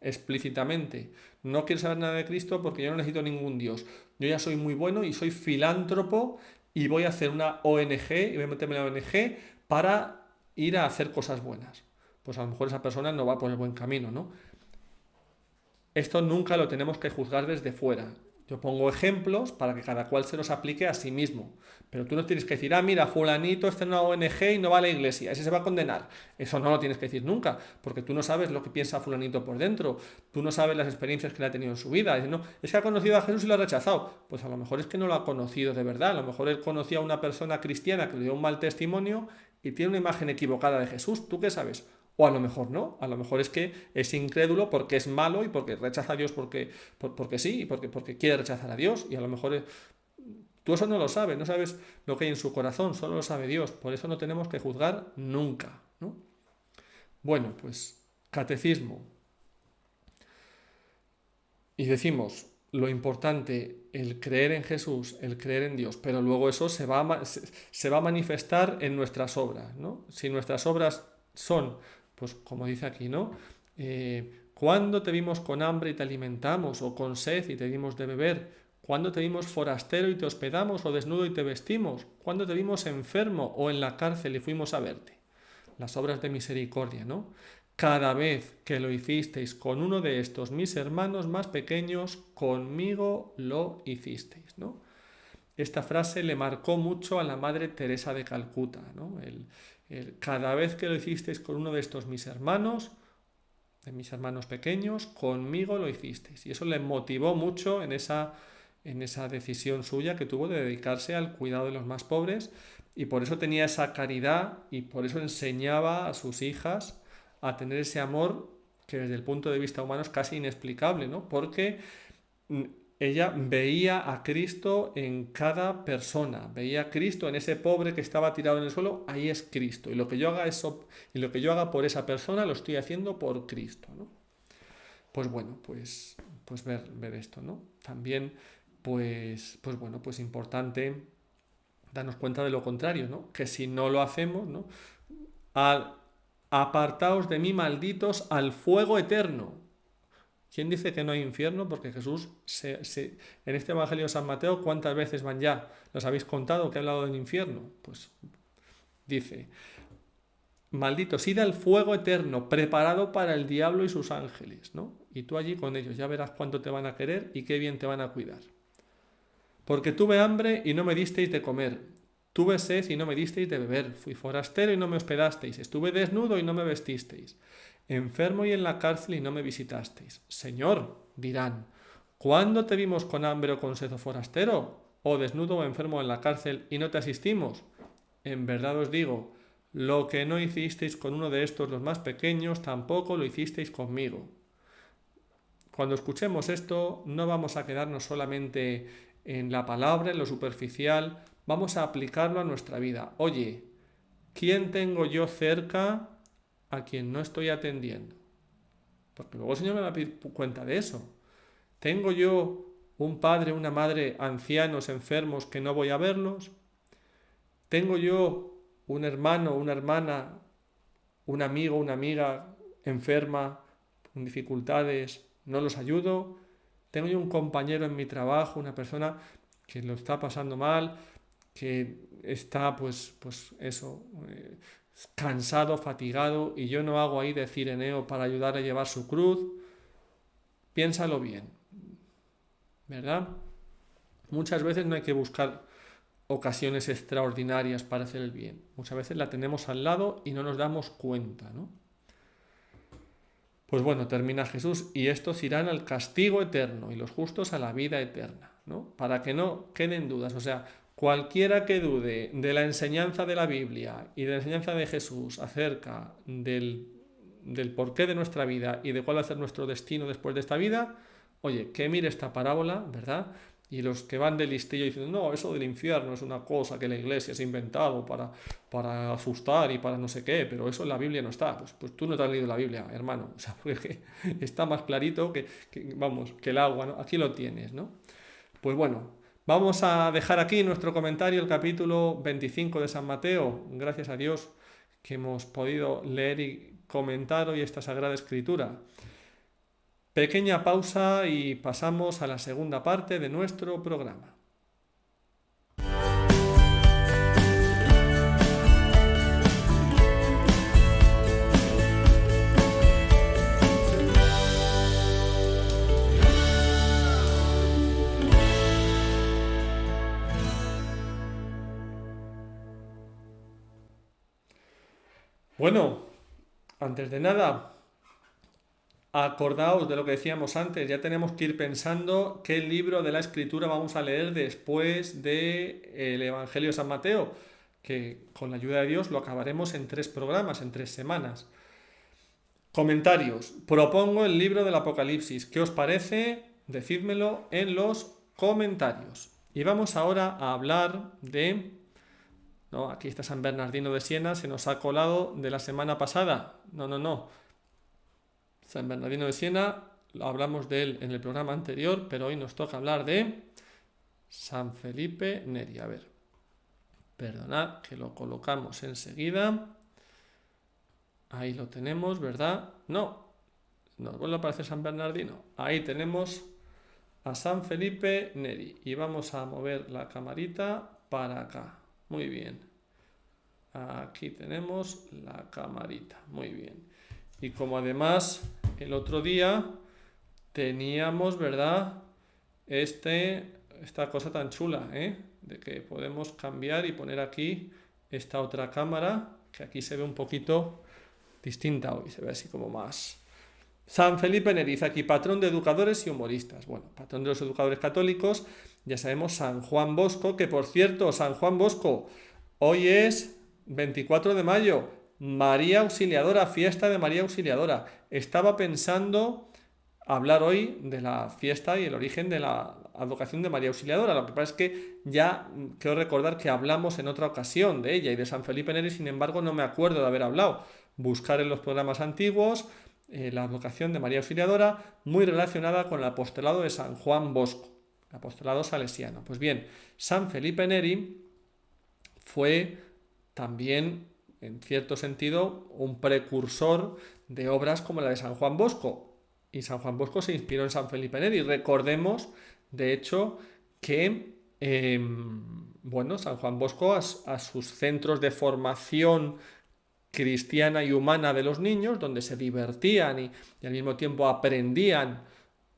explícitamente. No quiero saber nada de Cristo porque yo no necesito ningún Dios. Yo ya soy muy bueno y soy filántropo y voy a hacer una ONG y voy a meterme en la ONG para ir a hacer cosas buenas. Pues a lo mejor esa persona no va por el buen camino, ¿no? Esto nunca lo tenemos que juzgar desde fuera. Yo pongo ejemplos para que cada cual se los aplique a sí mismo. Pero tú no tienes que decir, mira, fulanito está en una ONG y no va a la iglesia, ese se va a condenar. Eso no lo tienes que decir nunca, porque tú no sabes lo que piensa fulanito por dentro, tú no sabes las experiencias que le ha tenido en su vida. No, es que ha conocido a Jesús y lo ha rechazado. Pues a lo mejor es que no lo ha conocido de verdad, a lo mejor él conocía a una persona cristiana que le dio un mal testimonio y tiene una imagen equivocada de Jesús. ¿Tú qué sabes? O a lo mejor no, a lo mejor es que es incrédulo porque es malo y porque rechaza a Dios porque sí, y porque quiere rechazar a Dios. Y a lo mejor tú eso no lo sabes, no sabes lo que hay en su corazón, solo lo sabe Dios. Por eso no tenemos que juzgar nunca, ¿no? Bueno, pues catecismo. Y decimos, lo importante, el creer en Jesús, el creer en Dios, pero luego eso se va a manifestar en nuestras obras, ¿no? Si nuestras obras son, pues como dice aquí, ¿no? ¿Cuándo te vimos con hambre y te alimentamos? ¿O con sed y te dimos de beber? ¿Cuándo te vimos forastero y te hospedamos? ¿O desnudo y te vestimos? ¿Cuándo te vimos enfermo o en la cárcel y fuimos a verte? Las obras de misericordia, ¿no? Cada vez que lo hicisteis con uno de estos mis hermanos más pequeños, conmigo lo hicisteis, ¿no? Esta frase le marcó mucho a la Madre Teresa de Calcuta, ¿no? Cada vez que lo hicisteis con uno de estos mis hermanos pequeños, conmigo lo hicisteis. Y eso le motivó mucho en esa decisión suya que tuvo de dedicarse al cuidado de los más pobres, y por eso tenía esa caridad y por eso enseñaba a sus hijas a tener ese amor que desde el punto de vista humano es casi inexplicable, ¿no? Porque ella veía a Cristo en cada persona, veía a Cristo en ese pobre que estaba tirado en el suelo, ahí es Cristo, y lo que yo haga por esa persona lo estoy haciendo por Cristo, ¿no? Pues bueno, pues ver esto, ¿no? También, pues bueno, pues importante darnos cuenta de lo contrario, ¿no? Que si no lo hacemos, ¿no? Apartaos de mí, malditos, al fuego eterno. ¿Quién dice que no hay infierno? Porque Jesús, en este Evangelio de San Mateo, ¿cuántas veces van ya? ¿Los habéis contado que ha hablado del infierno? Pues dice, malditos, id al fuego eterno, preparado para el diablo y sus ángeles, ¿no? Y tú allí con ellos, ya verás cuánto te van a querer y qué bien te van a cuidar. Porque tuve hambre y no me disteis de comer, tuve sed y no me disteis de beber, fui forastero y no me hospedasteis, estuve desnudo y no me vestisteis, enfermo y en la cárcel y no me visitasteis. Señor, dirán, ¿cuándo te vimos con hambre o con sed o forastero? ¿O desnudo o enfermo en la cárcel y no te asistimos? En verdad os digo, lo que no hicisteis con uno de estos los más pequeños, tampoco lo hicisteis conmigo. Cuando escuchemos esto, no vamos a quedarnos solamente en la palabra, en lo superficial, vamos a aplicarlo a nuestra vida. Oye, ¿quién tengo yo cerca a quien no estoy atendiendo? Porque luego el Señor me va a pedir cuenta de eso. ¿Tengo yo un padre, una madre, ancianos, enfermos, que no voy a verlos? ¿Tengo yo un hermano, una hermana, un amigo, una amiga enferma, con dificultades, no los ayudo? ¿Tengo yo un compañero en mi trabajo, una persona que lo está pasando mal, que está cansado, fatigado, y yo no hago ahí de cireneo para ayudar a llevar su cruz? Piénsalo bien, ¿verdad? Muchas veces no hay que buscar ocasiones extraordinarias para hacer el bien. Muchas veces la tenemos al lado y no nos damos cuenta, ¿no? Pues bueno, termina Jesús, y estos irán al castigo eterno y los justos a la vida eterna, ¿no? Para que no queden dudas. O sea, cualquiera que dude de la enseñanza de la Biblia y de la enseñanza de Jesús acerca del porqué de nuestra vida y de cuál va a ser nuestro destino después de esta vida, oye, que mire esta parábola, ¿verdad? Y los que van de listillo diciendo, no, eso del infierno es una cosa que la iglesia se ha inventado para asustar y para no sé qué, pero eso en la Biblia no está. Pues tú no te has leído la Biblia, hermano. O sea, porque está más clarito que el agua, ¿no? Aquí lo tienes, ¿no? Pues bueno, vamos a dejar aquí en nuestro comentario el capítulo 25 de San Mateo. Gracias a Dios que hemos podido leer y comentar hoy esta Sagrada Escritura. Pequeña pausa y pasamos a la segunda parte de nuestro programa. Bueno, antes de nada, acordaos de lo que decíamos antes, ya tenemos que ir pensando qué libro de la Escritura vamos a leer después del Evangelio de San Mateo, que con la ayuda de Dios lo acabaremos en 3 programas, en 3 semanas. Comentarios. Propongo el libro del Apocalipsis. ¿Qué os parece? Decídmelo en los comentarios. Y vamos ahora a hablar de... No, aquí está San Bernardino de Siena, se nos ha colado de la semana pasada. No. San Bernardino de Siena, hablamos de él en el programa anterior, pero hoy nos toca hablar de San Felipe Neri. A ver, perdonad que lo colocamos enseguida. Ahí lo tenemos, ¿verdad? No, nos vuelve a aparecer San Bernardino. Ahí tenemos a San Felipe Neri. Y vamos a mover la camarita para acá. Muy bien. Aquí tenemos la camarita. Muy bien. Y como además el otro día teníamos, ¿verdad? Esta cosa tan chula, de que podemos cambiar y poner aquí esta otra cámara, que aquí se ve un poquito distinta hoy, se ve así como más. San Felipe Neri, aquí patrón de educadores y humoristas. Bueno, patrón de los educadores católicos, ya sabemos San Juan Bosco, que por cierto, San Juan Bosco, hoy es 24 de mayo, María Auxiliadora, fiesta de María Auxiliadora. Estaba pensando hablar hoy de la fiesta y el origen de la advocación de María Auxiliadora. Lo que pasa es que ya quiero recordar que hablamos en otra ocasión de ella y de San Felipe Neri, sin embargo no me acuerdo de haber hablado. Buscar en los programas antiguos la advocación de María Auxiliadora, muy relacionada con el apostolado de San Juan Bosco, el apostolado salesiano. Pues bien, San Felipe Neri fue también, en cierto sentido, un precursor de obras como la de San Juan Bosco. Y San Juan Bosco se inspiró en San Felipe Neri. Recordemos, de hecho, que San Juan Bosco a sus centros de formación cristiana y humana de los niños, donde se divertían y al mismo tiempo aprendían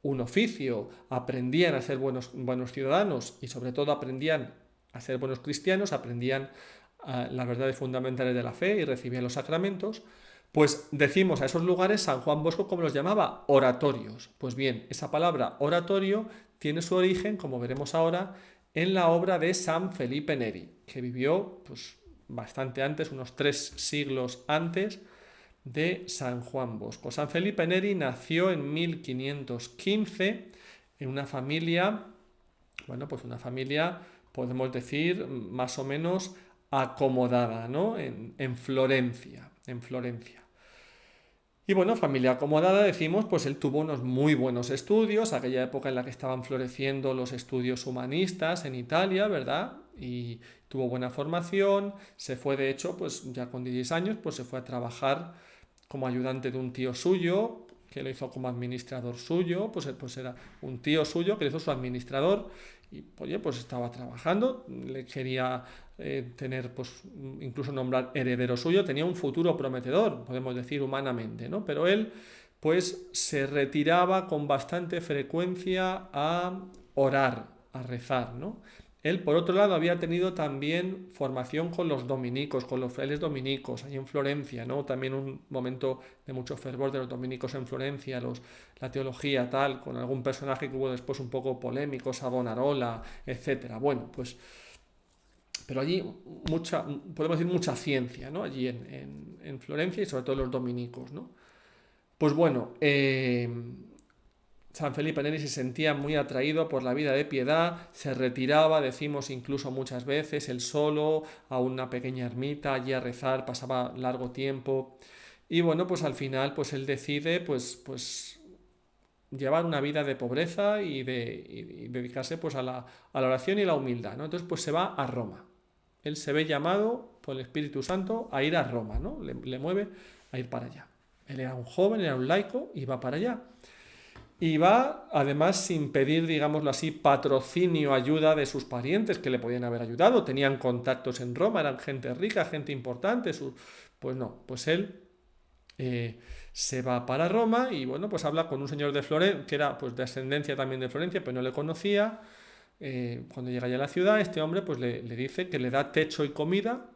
un oficio, aprendían a ser buenos ciudadanos y sobre todo aprendían a ser buenos cristianos, aprendían las verdades fundamentales de la fe y recibían los sacramentos, pues decimos a esos lugares San Juan Bosco, como los llamaba, oratorios. Pues bien, esa palabra oratorio tiene su origen, como veremos ahora, en la obra de San Felipe Neri, que vivió bastante antes, unos 3 siglos antes de San Juan Bosco. San Felipe Neri nació en 1515 en una familia, una familia, podemos decir, más o menos acomodada, ¿no? En Florencia. Y familia acomodada, decimos, pues él tuvo unos muy buenos estudios, aquella época en la que estaban floreciendo los estudios humanistas en Italia, ¿verdad? Y tuvo buena formación, se fue de hecho, ya con 16 años, se fue a trabajar como ayudante de un tío suyo, que lo hizo como administrador suyo, era un tío suyo que le hizo su administrador, y estaba trabajando, le quería tener, incluso nombrar heredero suyo, tenía un futuro prometedor, podemos decir humanamente, ¿no? Pero él, se retiraba con bastante frecuencia a orar, a rezar, ¿no? Él, por otro lado, había tenido también formación con los dominicos, con los frailes dominicos, allí en Florencia, ¿no? También un momento de mucho fervor de los dominicos en Florencia, la teología tal, con algún personaje que hubo después un poco polémico, Savonarola, etcétera. Bueno, pues, pero allí podemos decir mucha ciencia, ¿no? Allí en Florencia y sobre todo los dominicos, ¿no? Pues bueno, San Felipe Neri se sentía muy atraído por la vida de piedad, se retiraba, decimos incluso muchas veces, él solo, a una pequeña ermita, allí a rezar, pasaba largo tiempo. Y bueno, pues al final pues él decide pues llevar una vida de pobreza y dedicarse pues a la oración y la humildad, ¿no? Entonces pues se va a Roma. Él se ve llamado por el Espíritu Santo a ir a Roma, ¿no? Le mueve a ir para allá. Él era un joven, era un laico y va para allá. Y va, además, sin pedir, digámoslo así, patrocinio, ayuda de sus parientes que le podían haber ayudado. Tenían contactos en Roma, eran gente rica, gente importante. Pues no, pues él se va para Roma y, bueno, pues habla con un señor de Florencia, que era pues de ascendencia también de Florencia, pero no le conocía. Cuando llega ya a la ciudad, este hombre pues le dice que le da techo y comida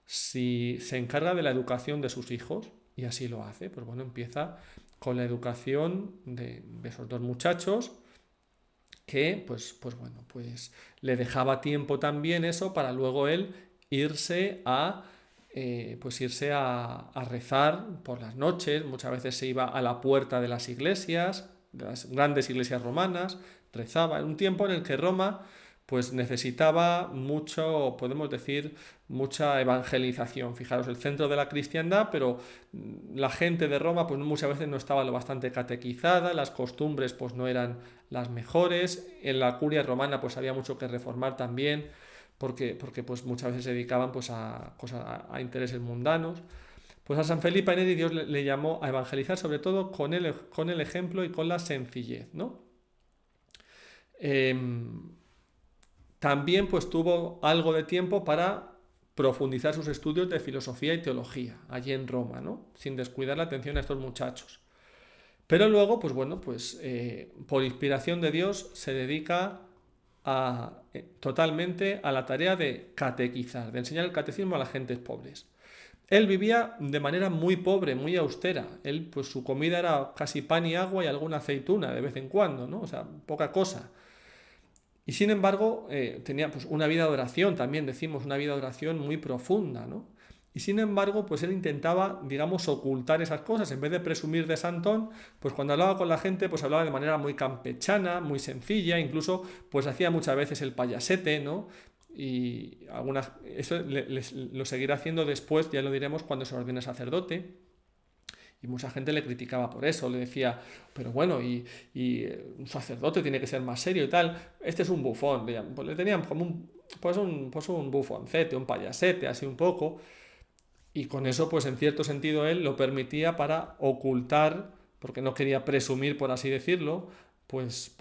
si se encarga de la educación de sus hijos. Y así lo hace. Pues bueno, empieza con la educación de esos dos muchachos que pues bueno, pues le dejaba tiempo también eso para luego él irse a rezar por las noches. Muchas veces se iba a la puerta de las iglesias, de las grandes iglesias romanas, rezaba. En un tiempo en el que Roma pues necesitaba mucho, podemos decir, mucha evangelización. Fijaros, el centro de la cristiandad, pero la gente de Roma pues muchas veces no estaba lo bastante catequizada, las costumbres pues no eran las mejores, en la curia romana pues había mucho que reformar también, porque pues muchas veces se dedicaban pues a intereses mundanos. Pues a San Felipe Neri Dios le llamó a evangelizar sobre todo con el ejemplo y con la sencillez, ¿no? También pues tuvo algo de tiempo para profundizar sus estudios de filosofía y teología allí en Roma, ¿no? Sin descuidar la atención a estos muchachos. Pero luego, pues bueno, pues por inspiración de Dios se dedica totalmente a la tarea de catequizar, de enseñar el catecismo a las gentes pobres. Él vivía de manera muy pobre, muy austera. Él, pues su comida era casi pan y agua y alguna aceituna de vez en cuando, ¿no? O sea, poca cosa. Y sin embargo, tenía pues una vida de oración, también decimos, una vida de oración muy profunda, ¿no? Y sin embargo, pues él intentaba, digamos, ocultar esas cosas. En vez de presumir de santón, pues cuando hablaba con la gente, pues hablaba de manera muy campechana, muy sencilla, incluso pues hacía muchas veces el payasete, ¿no? Y eso lo seguirá haciendo después, ya lo diremos, cuando se ordene sacerdote. Y mucha gente le criticaba por eso, le decía, pero bueno, y un sacerdote tiene que ser más serio y tal. Este es un bufón, pues le tenían como un bufoncete, un payasete, así un poco. Y con eso, pues en cierto sentido, él lo permitía para ocultar, porque no quería presumir, por así decirlo, pues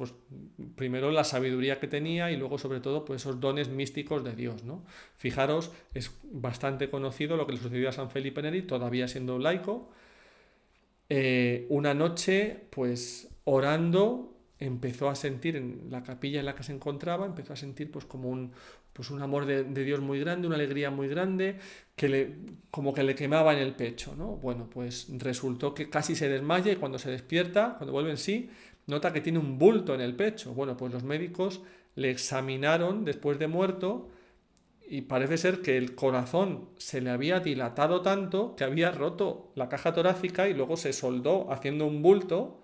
primero la sabiduría que tenía y luego sobre todo pues esos dones místicos de Dios, ¿no? Fijaros, es bastante conocido lo que le sucedió a San Felipe Neri, todavía siendo laico. Una noche, pues orando, empezó a sentir en la capilla en la que se encontraba, empezó a sentir pues como un amor de Dios muy grande, una alegría muy grande, como que le quemaba en el pecho, ¿no? Bueno, pues resultó que casi se desmaya y cuando se despierta, cuando vuelve en sí, nota que tiene un bulto en el pecho. Bueno, pues los médicos le examinaron después de muerto y parece ser que el corazón se le había dilatado tanto que había roto la caja torácica y luego se soldó haciendo un bulto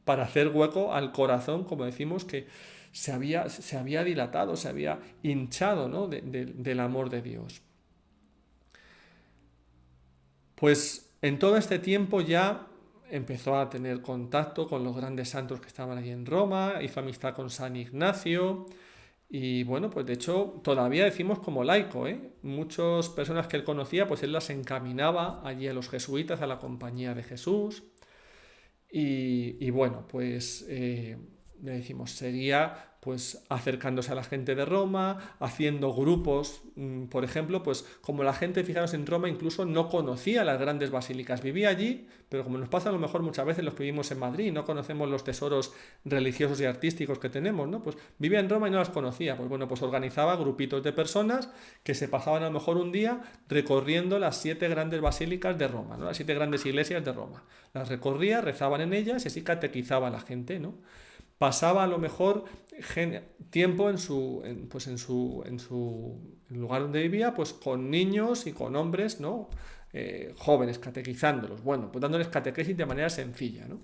para hacer hueco al corazón, como decimos, que se había dilatado, se había hinchado, ¿no? del amor de Dios. Pues en todo este tiempo ya empezó a tener contacto con los grandes santos que estaban allí en Roma, hizo amistad con San Ignacio. Y bueno, pues de hecho todavía decimos como laico, ¿eh? Muchas personas que él conocía, pues él las encaminaba allí a los jesuitas, a la Compañía de Jesús. Y bueno, pues le decimos, sería pues acercándose a la gente de Roma, haciendo grupos, por ejemplo, pues como la gente, fijaros, en Roma incluso no conocía las grandes basílicas, vivía allí, pero como nos pasa a lo mejor muchas veces los que vivimos en Madrid, no conocemos los tesoros religiosos y artísticos que tenemos, ¿no? Pues vivía en Roma y no las conocía, pues bueno, pues organizaba grupitos de personas que se pasaban a lo mejor un día recorriendo las 7 grandes basílicas de Roma, ¿no? Las 7 grandes iglesias de Roma. Las recorría, rezaban en ellas y así catequizaba a la gente, ¿no? Pasaba a lo mejor tiempo en el lugar donde vivía, pues con niños y con hombres, ¿no? Jóvenes, catequizándolos, bueno, pues dándoles catequesis de manera sencilla, ¿no?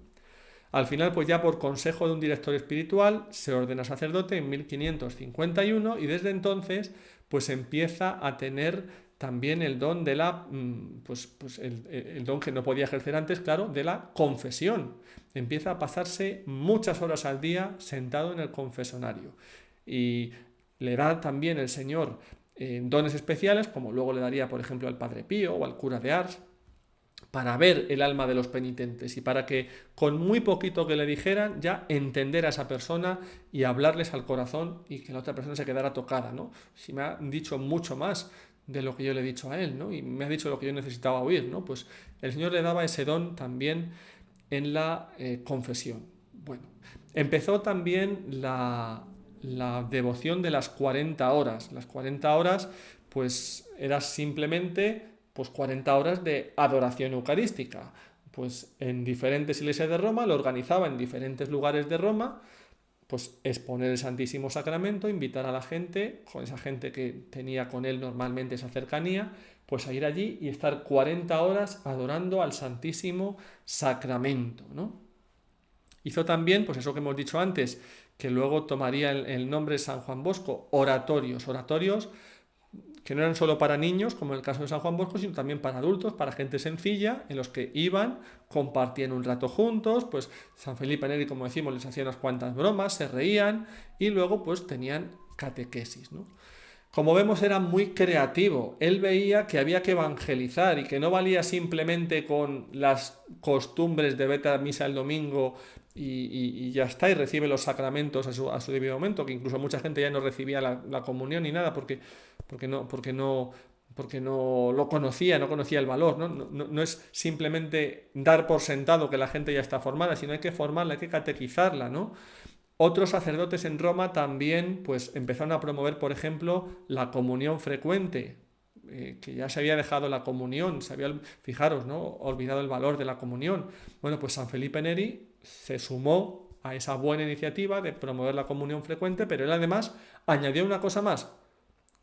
Al final, pues ya por consejo de un director espiritual, se ordena sacerdote en 1551 y desde entonces, pues empieza a tener también el don de el don que no podía ejercer antes, claro, de la confesión. Empieza a pasarse muchas horas al día sentado en el confesonario. Y le da también el Señor dones especiales, como luego le daría, por ejemplo, al Padre Pío o al cura de Ars, para ver el alma de los penitentes y para que con muy poquito que le dijeran ya entender a esa persona y hablarles al corazón y que la otra persona se quedara tocada, ¿no? Si me ha dicho mucho más de lo que yo le he dicho a él, ¿no? Y me ha dicho lo que yo necesitaba oír, ¿no? Pues el Señor le daba ese don también en la confesión. Bueno, empezó también la devoción de las 40 horas. Las 40 horas, pues era simplemente pues 40 horas de adoración eucarística. Pues en diferentes iglesias de Roma, lo organizaba en diferentes lugares de Roma, pues exponer el Santísimo Sacramento, invitar a la gente, con esa gente que tenía con él normalmente esa cercanía, pues a ir allí y estar 40 horas adorando al Santísimo Sacramento, ¿no? Hizo también, pues eso que hemos dicho antes, que luego tomaría el nombre de San Juan Bosco, oratorios que no eran solo para niños, como en el caso de San Juan Bosco, sino también para adultos, para gente sencilla, en los que iban, compartían un rato juntos, pues San Felipe Neri, como decimos, les hacía unas cuantas bromas, se reían y luego pues tenían catequesis, ¿no? Como vemos, era muy creativo. Él veía que había que evangelizar y que no valía simplemente con las costumbres de vete a misa el domingo y ya está, y recibe los sacramentos a su debido momento, que incluso mucha gente ya no recibía la comunión ni nada porque no lo conocía, no conocía el valor, ¿no? No es simplemente dar por sentado que la gente ya está formada, sino hay que formarla, hay que catequizarla, ¿no? Otros sacerdotes en Roma también pues, empezaron a promover, por ejemplo, la comunión frecuente, que ya se había dejado la comunión, fijaros, ¿no? Olvidado el valor de la comunión. Bueno, pues San Felipe Neri se sumó a esa buena iniciativa de promover la comunión frecuente, pero él además añadió una cosa más,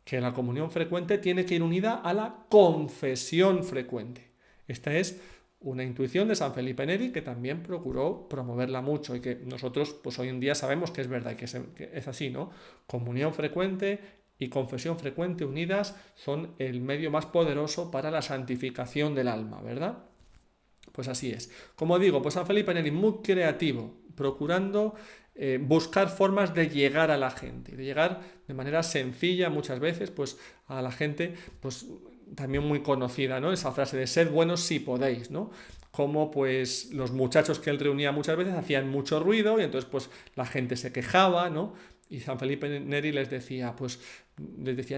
que la comunión frecuente tiene que ir unida a la confesión frecuente. Esta es una intuición de San Felipe Neri que también procuró promoverla mucho y que nosotros pues hoy en día sabemos que es verdad y que es así, ¿no? Comunión frecuente y confesión frecuente unidas son el medio más poderoso para la santificación del alma, ¿verdad? Pues así es. Como digo, pues San Felipe Neri muy creativo, procurando buscar formas de llegar a la gente, de llegar de manera sencilla muchas veces pues a la gente, pues también muy conocida, ¿no? Esa frase de sed buenos si podéis, ¿no? Como pues los muchachos que él reunía muchas veces hacían mucho ruido y entonces pues la gente se quejaba, ¿no? Y San Felipe Neri les decía,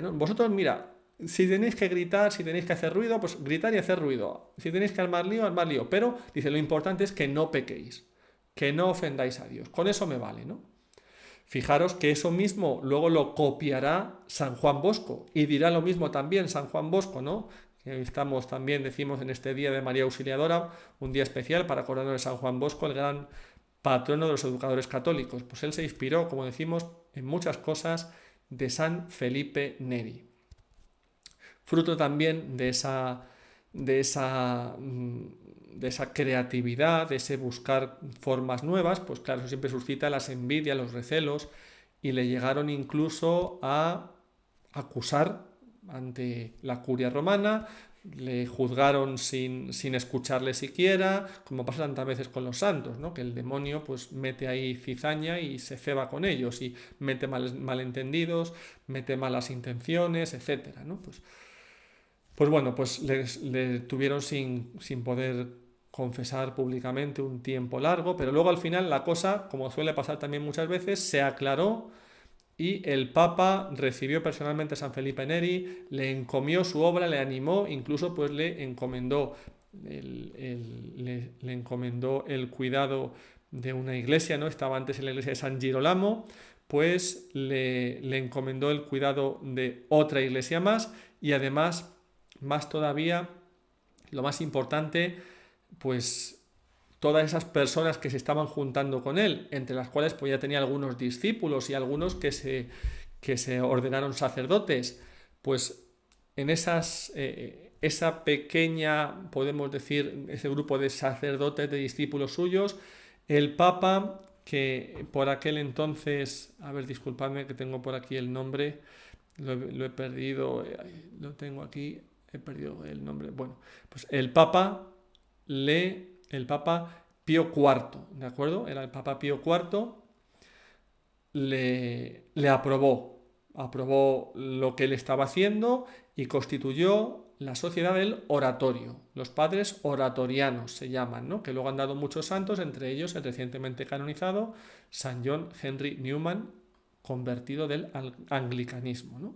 ¿no? Vosotros mira, si tenéis que gritar, si tenéis que hacer ruido, pues gritar y hacer ruido. Si tenéis que armar lío. Pero, dice, lo importante es que no pequéis, que no ofendáis a Dios. Con eso me vale, ¿no? Fijaros que eso mismo luego lo copiará San Juan Bosco y dirá lo mismo también San Juan Bosco, ¿no? Que estamos también, decimos, en este día de María Auxiliadora, un día especial para acordarnos de San Juan Bosco, el gran patrono de los educadores católicos. Pues él se inspiró, como decimos, en muchas cosas de San Felipe Neri. Fruto también de esa creatividad, de ese buscar formas nuevas, pues claro, eso siempre suscita las envidias, los recelos, y le llegaron incluso a acusar ante la curia romana, le juzgaron sin escucharle siquiera, como pasa tantas veces con los santos, ¿no? Que el demonio pues mete ahí cizaña y se ceba con ellos, y mete malentendidos, mete malas intenciones, etcétera, ¿no? Pues bueno, pues le tuvieron sin poder confesar públicamente un tiempo largo, pero luego al final la cosa, como suele pasar también muchas veces, se aclaró y el Papa recibió personalmente a San Felipe Neri, le encomió su obra, le animó, incluso pues le encomendó el cuidado de una iglesia, ¿no? Estaba antes en la iglesia de San Girolamo, pues le encomendó el cuidado de otra iglesia más y además, más todavía, lo más importante, pues todas esas personas que se estaban juntando con él, entre las cuales pues ya tenía algunos discípulos y algunos que se ordenaron sacerdotes, pues en esa pequeña, podemos decir, ese grupo de sacerdotes, de discípulos suyos, el Papa, que por aquel entonces, a ver, disculpadme que tengo por aquí el nombre, lo he perdido, lo tengo aquí, he perdido el nombre, bueno, pues el Papa Pío IV, ¿de acuerdo? Era el Papa Pío IV, le aprobó lo que él estaba haciendo y constituyó la Sociedad del Oratorio, los Padres Oratorianos se llaman, ¿no? Que luego han dado muchos santos, entre ellos el recientemente canonizado San John Henry Newman, convertido del anglicanismo, ¿no?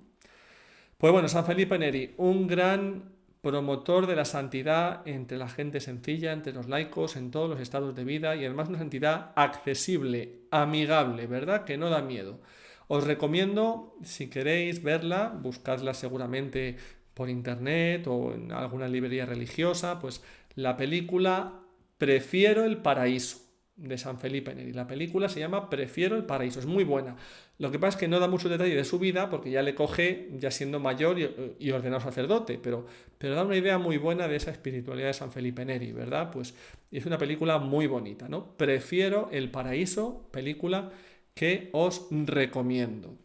Pues bueno, San Felipe Neri, un gran promotor de la santidad entre la gente sencilla, entre los laicos, en todos los estados de vida y además una santidad accesible, amigable, ¿verdad? Que no da miedo. Os recomiendo, si queréis verla, buscadla seguramente por internet o en alguna librería religiosa, pues la película Prefiero el paraíso, de San Felipe Neri. La película se llama Prefiero el paraíso, es muy buena. Lo que pasa es que no da mucho detalle de su vida porque ya le coge ya siendo mayor y ordenado sacerdote, pero da una idea muy buena de esa espiritualidad de San Felipe Neri, ¿verdad? Pues es una película muy bonita, ¿no? Prefiero el paraíso, película que os recomiendo.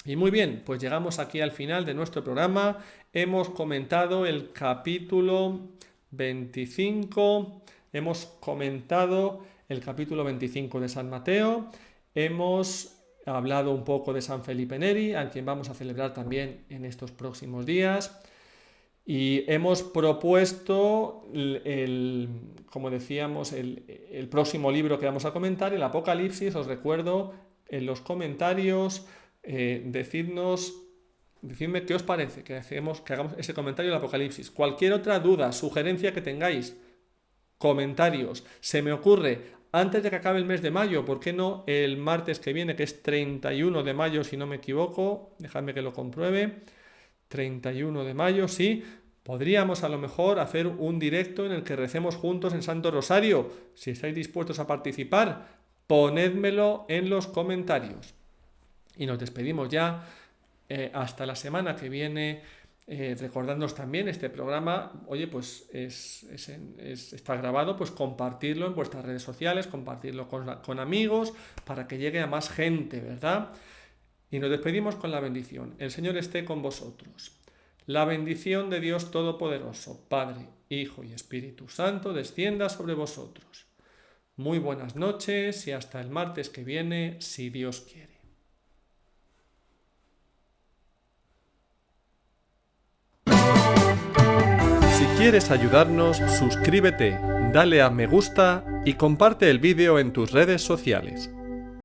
Y muy bien, pues llegamos aquí al final de nuestro programa. Hemos comentado el capítulo 25, hemos comentado el capítulo 25 de San Mateo, hemos hablado un poco de San Felipe Neri, a quien vamos a celebrar también en estos próximos días, y hemos propuesto, como decíamos, el próximo libro que vamos a comentar, el Apocalipsis. Os recuerdo en los comentarios, decidme qué os parece que hagamos ese comentario del Apocalipsis. Cualquier otra duda, sugerencia que tengáis, comentarios. Se me ocurre, antes de que acabe el mes de mayo, ¿por qué no el martes que viene, que es 31 de mayo, si no me equivoco? Dejadme que lo compruebe. 31 de mayo, sí. Podríamos a lo mejor hacer un directo en el que recemos juntos en Santo Rosario. Si estáis dispuestos a participar, ponedmelo en los comentarios. Y nos despedimos ya hasta la semana que viene, recordándoos también este programa, oye, pues está grabado, pues compartirlo en vuestras redes sociales, compartirlo con amigos, para que llegue a más gente, ¿verdad? Y nos despedimos con la bendición. El Señor esté con vosotros. La bendición de Dios Todopoderoso, Padre, Hijo y Espíritu Santo, descienda sobre vosotros. Muy buenas noches y hasta el martes que viene, si Dios quiere. Si quieres ayudarnos, suscríbete, dale a me gusta y comparte el vídeo en tus redes sociales.